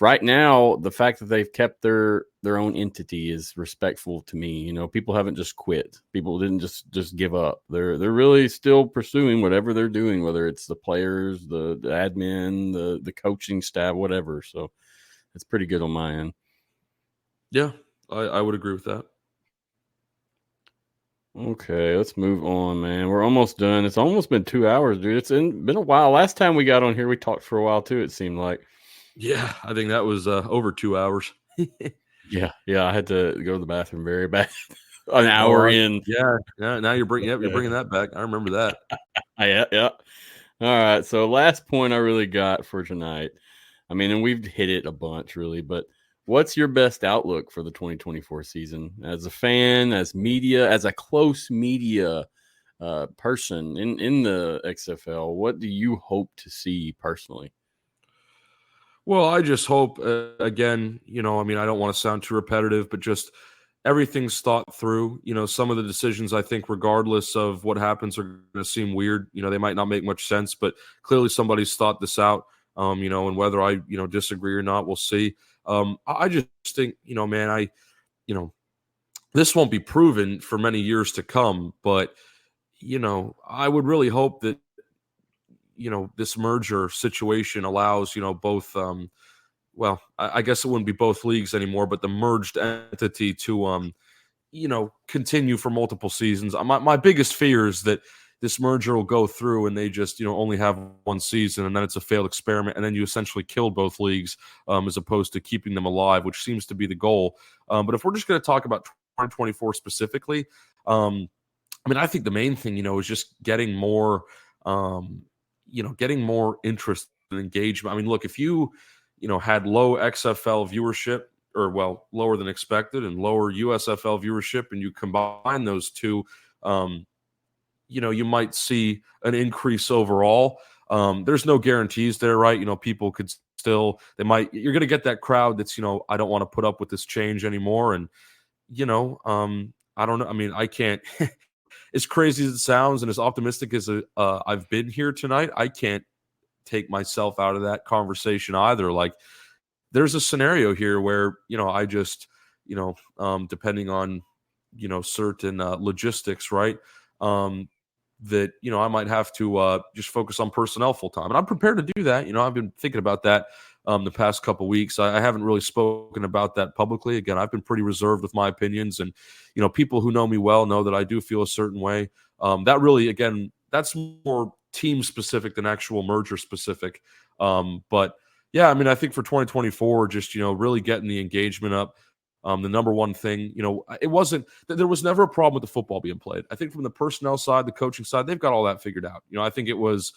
Right now, the fact that they've kept their own entity is respectful to me. People haven't just quit. People didn't just give up. They're really still pursuing whatever they're doing, whether it's the players, the admin, the coaching staff, whatever. So it's pretty good on my end. Yeah, I would agree with that. Okay, let's move on, man. We're almost done. It's almost been 2 hours, dude. It's been a while. Last time we got on here, we talked for a while too, it seemed like. Yeah, I think that was over 2 hours. Yeah, I had to go to the bathroom very bad. An hour in. Yeah. Now you're bringing that back. I remember that. Yeah. All right. So last point I really got for tonight. I mean, and we've hit it a bunch, really. But what's your best outlook for the 2024 season as a fan, as media, as a close media person in the XFL? What do you hope to see personally? Well, I just hope, again, I don't want to sound too repetitive, but just everything's thought through. Some of the decisions, I think, regardless of what happens, are going to seem weird. They might not make much sense, but clearly somebody's thought this out, and whether I, disagree or not, we'll see. I just think, man, this won't be proven for many years to come, but, I would really hope that, this merger situation allows, both, I guess it wouldn't be both leagues anymore, but the merged entity to, continue for multiple seasons. My biggest fear is that this merger will go through and they just, only have one season and then it's a failed experiment. And then you essentially kill both leagues as opposed to keeping them alive, which seems to be the goal. But if we're just going to talk about 2024 specifically, I think the main thing, is just getting more, getting more interest and engagement. Look, if you, had low XFL viewership or lower than expected and lower USFL viewership, and you combine those two, you might see an increase overall. There's no guarantees there, right? People could you're going to get that crowd that's, I don't want to put up with this change anymore. And, I don't know. I can't, as crazy as it sounds and as optimistic as I've been here tonight, I can't take myself out of that conversation either. Like, there's a scenario here where, I just, depending on, certain logistics, right, that, I might have to just focus on personnel full time. And I'm prepared to do that. I've been thinking about that the past couple of weeks. I haven't really spoken about that publicly. Again, I've been pretty reserved with my opinions, and, people who know me well know that I do feel a certain way. That really, again, that's more team specific than actual merger specific. But yeah, I think for 2024, just, really getting the engagement up. The number one thing, there was never a problem with the football being played. I think from the personnel side, the coaching side, they've got all that figured out. I think it was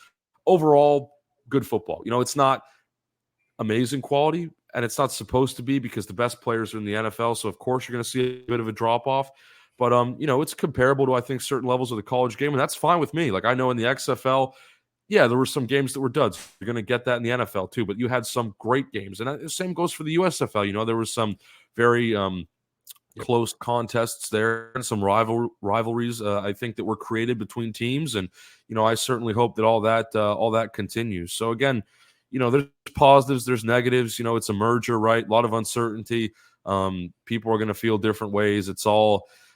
overall good football. It's not amazing quality, and it's not supposed to be because the best players are in the NFL. So of course you're going to see a bit of a drop off. But it's comparable to, I think, certain levels of the college game, and that's fine with me. Like, I know in the XFL, yeah, there were some games that were duds. You're going to get that in the NFL too, but you had some great games, and the same goes for the USFL. There was some very close contests there and some rivalries, I think, that were created between teams, and I certainly hope that all that continues. So again, there's positives, there's negatives. It's a merger, right? A lot of uncertainty. People are going to feel different ways.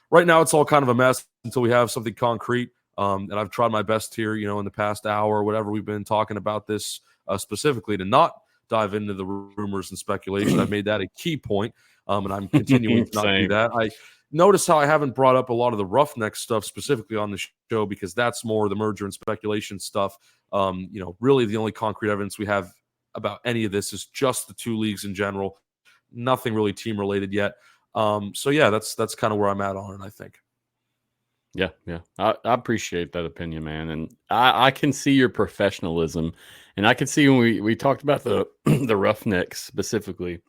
Right now, it's all kind of a mess until we have something concrete. And I've tried my best here, in the past hour or whatever we've been talking about this specifically, to not dive into the rumors and speculation. I've made that a key point, and I'm continuing to not do that. I notice how I haven't brought up a lot of the Roughneck stuff specifically on the show, because that's more the merger and speculation stuff. Really the only concrete evidence we have about any of this is just the two leagues in general. Nothing really team related yet. So yeah, that's kind of where I'm at on it, I think. Yeah. I appreciate that opinion, man. And I can see your professionalism. And I could see when we talked about the the Roughnecks specifically,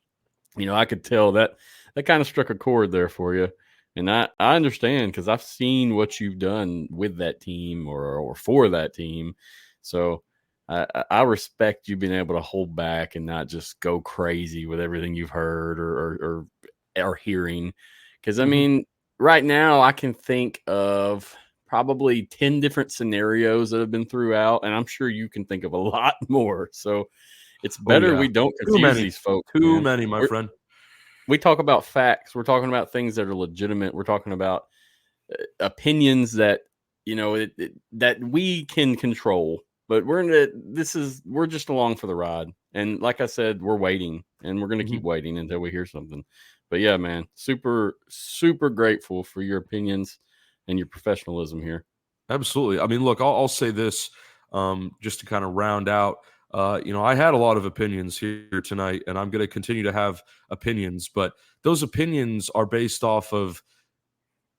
I could tell that kind of struck a chord there for you. And I understand, because I've seen what you've done with that team or for that team. So I respect you being able to hold back and not just go crazy with everything you've heard or hearing. Because, I mean, right now I can think of probably 10 different scenarios that have been throughout, and I'm sure you can think of a lot more. So it's better we don't confuse these folks. Too many, my friend. We talk about facts. We're talking about things that are legitimate. We're talking about opinions that, that we can control. But we're just along for the ride. And like I said, we're waiting, and we're going to keep waiting until we hear something. But yeah, man, super, super grateful for your opinions and your professionalism here. Absolutely. I mean, look, I'll say this just to kind of round out. I had a lot of opinions here tonight, and I'm going to continue to have opinions, but those opinions are based off of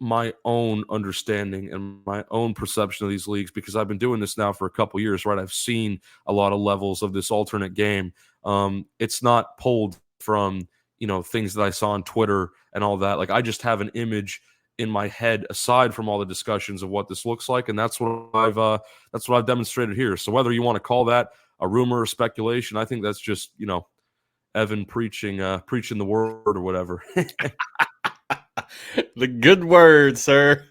my own understanding and my own perception of these leagues, because I've been doing this now for a couple years, right? I've seen a lot of levels of this alternate game. It's not pulled from things that I saw on Twitter and all that. Like, I just have an image in my head aside from all the discussions of what this looks like, and that's what I've demonstrated here. So whether you want to call that a rumor or speculation, I think that's just Evan preaching the word or whatever. The good word, sir.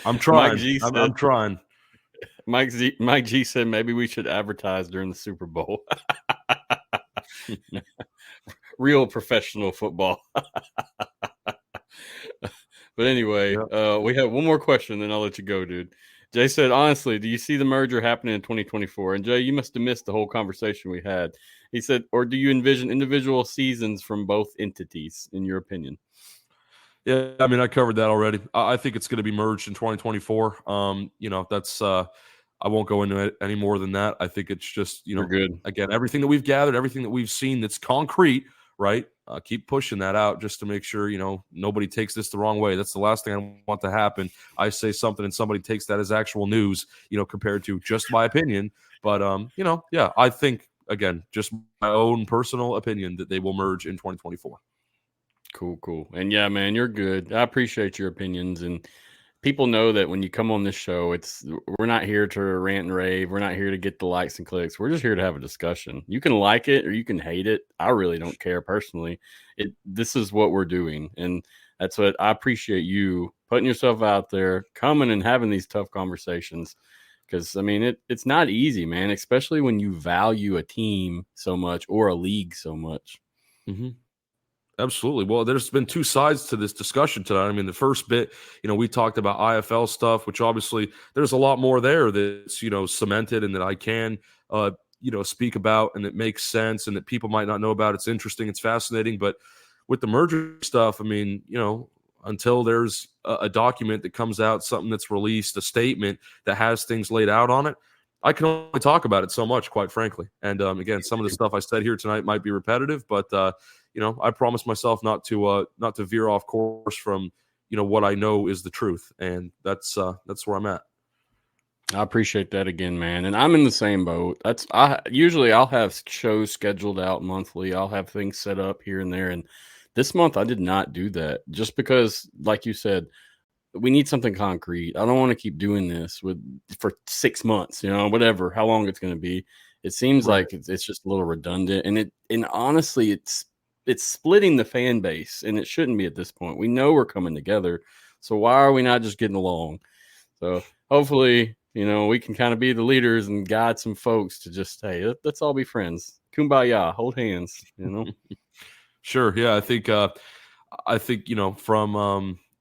I'm trying. I'm trying. Mike G said maybe we should advertise during the Super Bowl. Real professional football. But anyway, we have one more question, then I'll let you go, dude. Jay said, honestly, do you see the merger happening in 2024? And Jay, you must have missed the whole conversation we had. He said, or do you envision individual seasons from both entities, in your opinion? Yeah, I mean, I covered that already. I think it's going to be merged in 2024. That's I won't go into it any more than that. I think it's just, good. Again, everything that we've gathered, everything that we've seen that's concrete, right? Keep pushing that out just to make sure, nobody takes this the wrong way. That's the last thing I want to happen. I say something and somebody takes that as actual news, compared to just my opinion. But, yeah, I think, again, just my own personal opinion that they will merge in 2024. Cool. And yeah, man, you're good. I appreciate your opinions, and people know that when you come on this show, we're not here to rant and rave. We're not here to get the likes and clicks. We're just here to have a discussion. You can like it or you can hate it. I really don't care personally. This is what we're doing, and that's what I appreciate, you putting yourself out there, coming and having these tough conversations. Because I mean, it's not easy, man, especially when you value a team so much or a league so much. Absolutely. Well, there's been two sides to this discussion tonight. I mean, the first bit, we talked about IFL stuff, which obviously there's a lot more there that's, cemented and that I can, speak about, and it makes sense, and that people might not know about. It's interesting. It's fascinating. But with the merger stuff, I mean, until there's a document that comes out, something that's released, a statement that has things laid out on it, I can only talk about it so much, quite frankly. And again, some of the stuff I said here tonight might be repetitive, but I promised myself not to veer off course from what I know is the truth, and that's where I'm at. I appreciate that again, man. And I'm in the same boat. I'll have shows scheduled out monthly. I'll have things set up here and there. And this month I did not do that just because, like you said, we need something concrete. I don't want to keep doing this for 6 months, whatever, how long it's going to be. It seems Right. like it's just a little redundant. And honestly, it's splitting the fan base, and it shouldn't be at this point. We know we're coming together. So why are we not just getting along? So hopefully, we can kind of be the leaders and guide some folks to just, hey, let's all be friends. Kumbaya, hold hands, Sure. Yeah. I think, from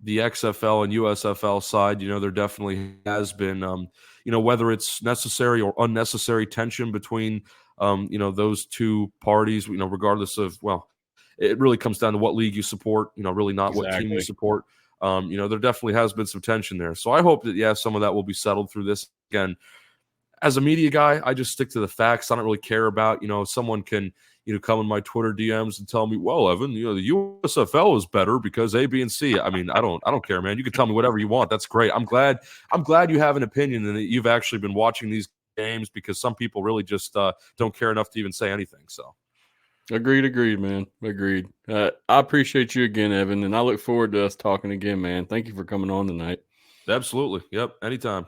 the XFL and USFL side, there definitely has been, whether it's necessary or unnecessary tension between, those two parties, regardless of, well, it really comes down to what league you support, really not what team you Exactly. support. There definitely has been some tension there. So I hope that, yeah, some of that will be settled through this. Again, as a media guy, I just stick to the facts. I don't really care about, someone can, come in my Twitter DMs and tell me, well, Evan, the USFL is better because A, B, and C. I mean, I don't care, man. You can tell me whatever you want. That's great. I'm glad you have an opinion and that you've actually been watching these games, because some people really just don't care enough to even say anything. So Agreed, man. Agreed. I appreciate you again, Evan, and I look forward to us talking again, man. Thank you for coming on tonight. absolutely. Yep. Anytime.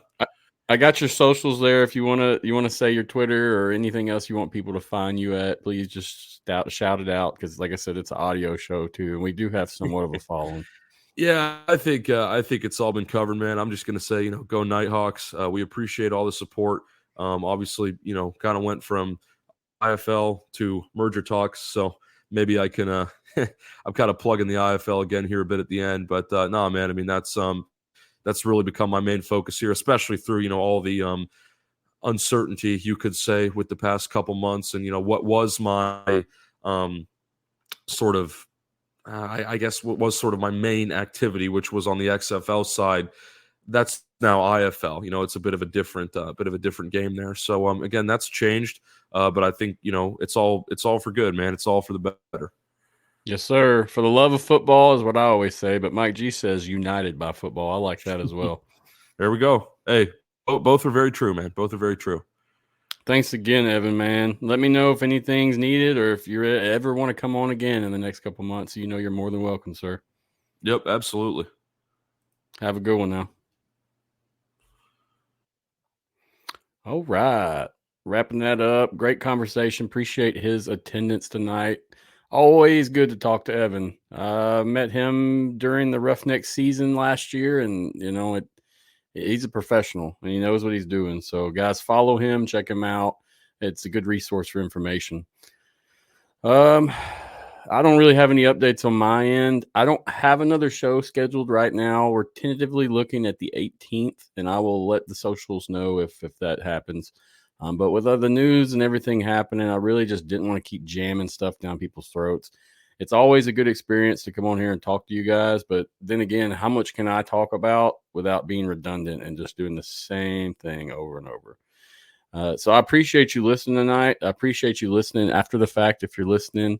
I got your socials there. If you wanna say your Twitter or anything else you want people to find you at, please just shout it out, because, like I said, it's an audio show too, and we do have somewhat of a following. Yeah, I think it's all been covered, man. I'm just gonna say, go Nighthawks. We appreciate all the support. Obviously, kind of went from IFL to merger talks, so maybe I can. I'm kind of plugging the IFL again here a bit at the end, but no, man. I mean, that's really become my main focus here, especially through all the uncertainty, you could say, with the past couple months, and what was my sort of I guess what was sort of my main activity, which was on the XFL side. That's now IFL. It's a bit of a different game there. So again, that's changed, but I think it's all for good, man. It's all for the better. Yes, sir. For the love of football is what I always say, but Mike G says united by football. I like that as well. There we go. Hey, both are very true, man. Both are very true. Thanks again, Evan, man. Let me know if anything's needed or if you ever want to come on again in the next couple months. You're more than welcome, sir. Yep, absolutely. Have a good one now. All right. Wrapping that up. Great conversation. Appreciate his attendance tonight. Always good to talk to Evan. Met him during the Roughneck season last year, and he's a professional and he knows what he's doing. So, guys, follow him, check him out. It's a good resource for information. I don't really have any updates on my end. I don't have another show scheduled right now. We're tentatively looking at the 18th, and I will let the socials know if that happens. But with other news and everything happening, I really just didn't want to keep jamming stuff down people's throats. It's always a good experience to come on here and talk to you guys. But then again, how much can I talk about without being redundant and just doing the same thing over and over? So I appreciate you listening tonight. I appreciate you listening after the fact if you're listening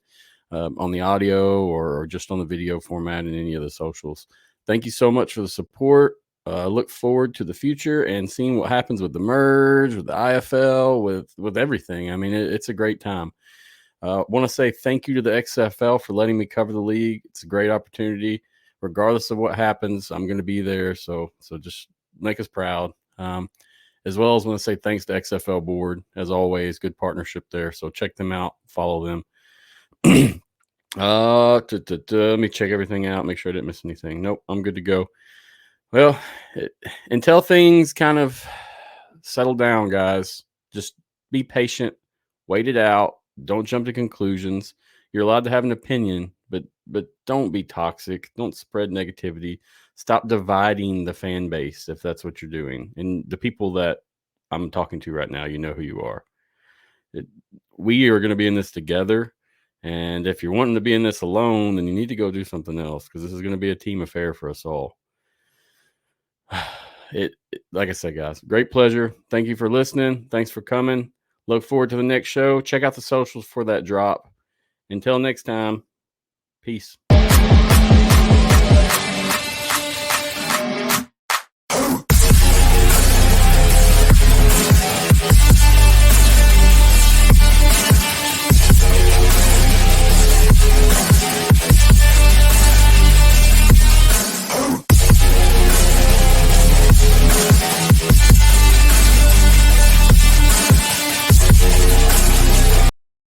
on the audio or just on the video format in any of the socials. Thank you so much for the support. Look forward to the future and seeing what happens with the merge, with the IFL, with everything. I mean, it's a great time. Want to say thank you to the XFL for letting me cover the league. It's a great opportunity. Regardless of what happens, I'm going to be there. So just make us proud. As well as want to say thanks to XFL Board. As always, good partnership there. So check them out. Follow them. Let me check everything out. Make sure I didn't miss anything. Nope, I'm good to go. Well, until things kind of settle down, guys, just be patient, wait it out. Don't jump to conclusions. You're allowed to have an opinion, but don't be toxic. Don't spread negativity. Stop dividing the fan base if that's what you're doing. And the people that I'm talking to right now, you know who you are. We are going to be in this together. And if you're wanting to be in this alone, then you need to go do something else, because this is going to be a team affair for us all. Like I said, guys, great pleasure. Thank you for listening. Thanks for coming. Look forward to the next show. Check out the socials for that drop. Until next time, peace.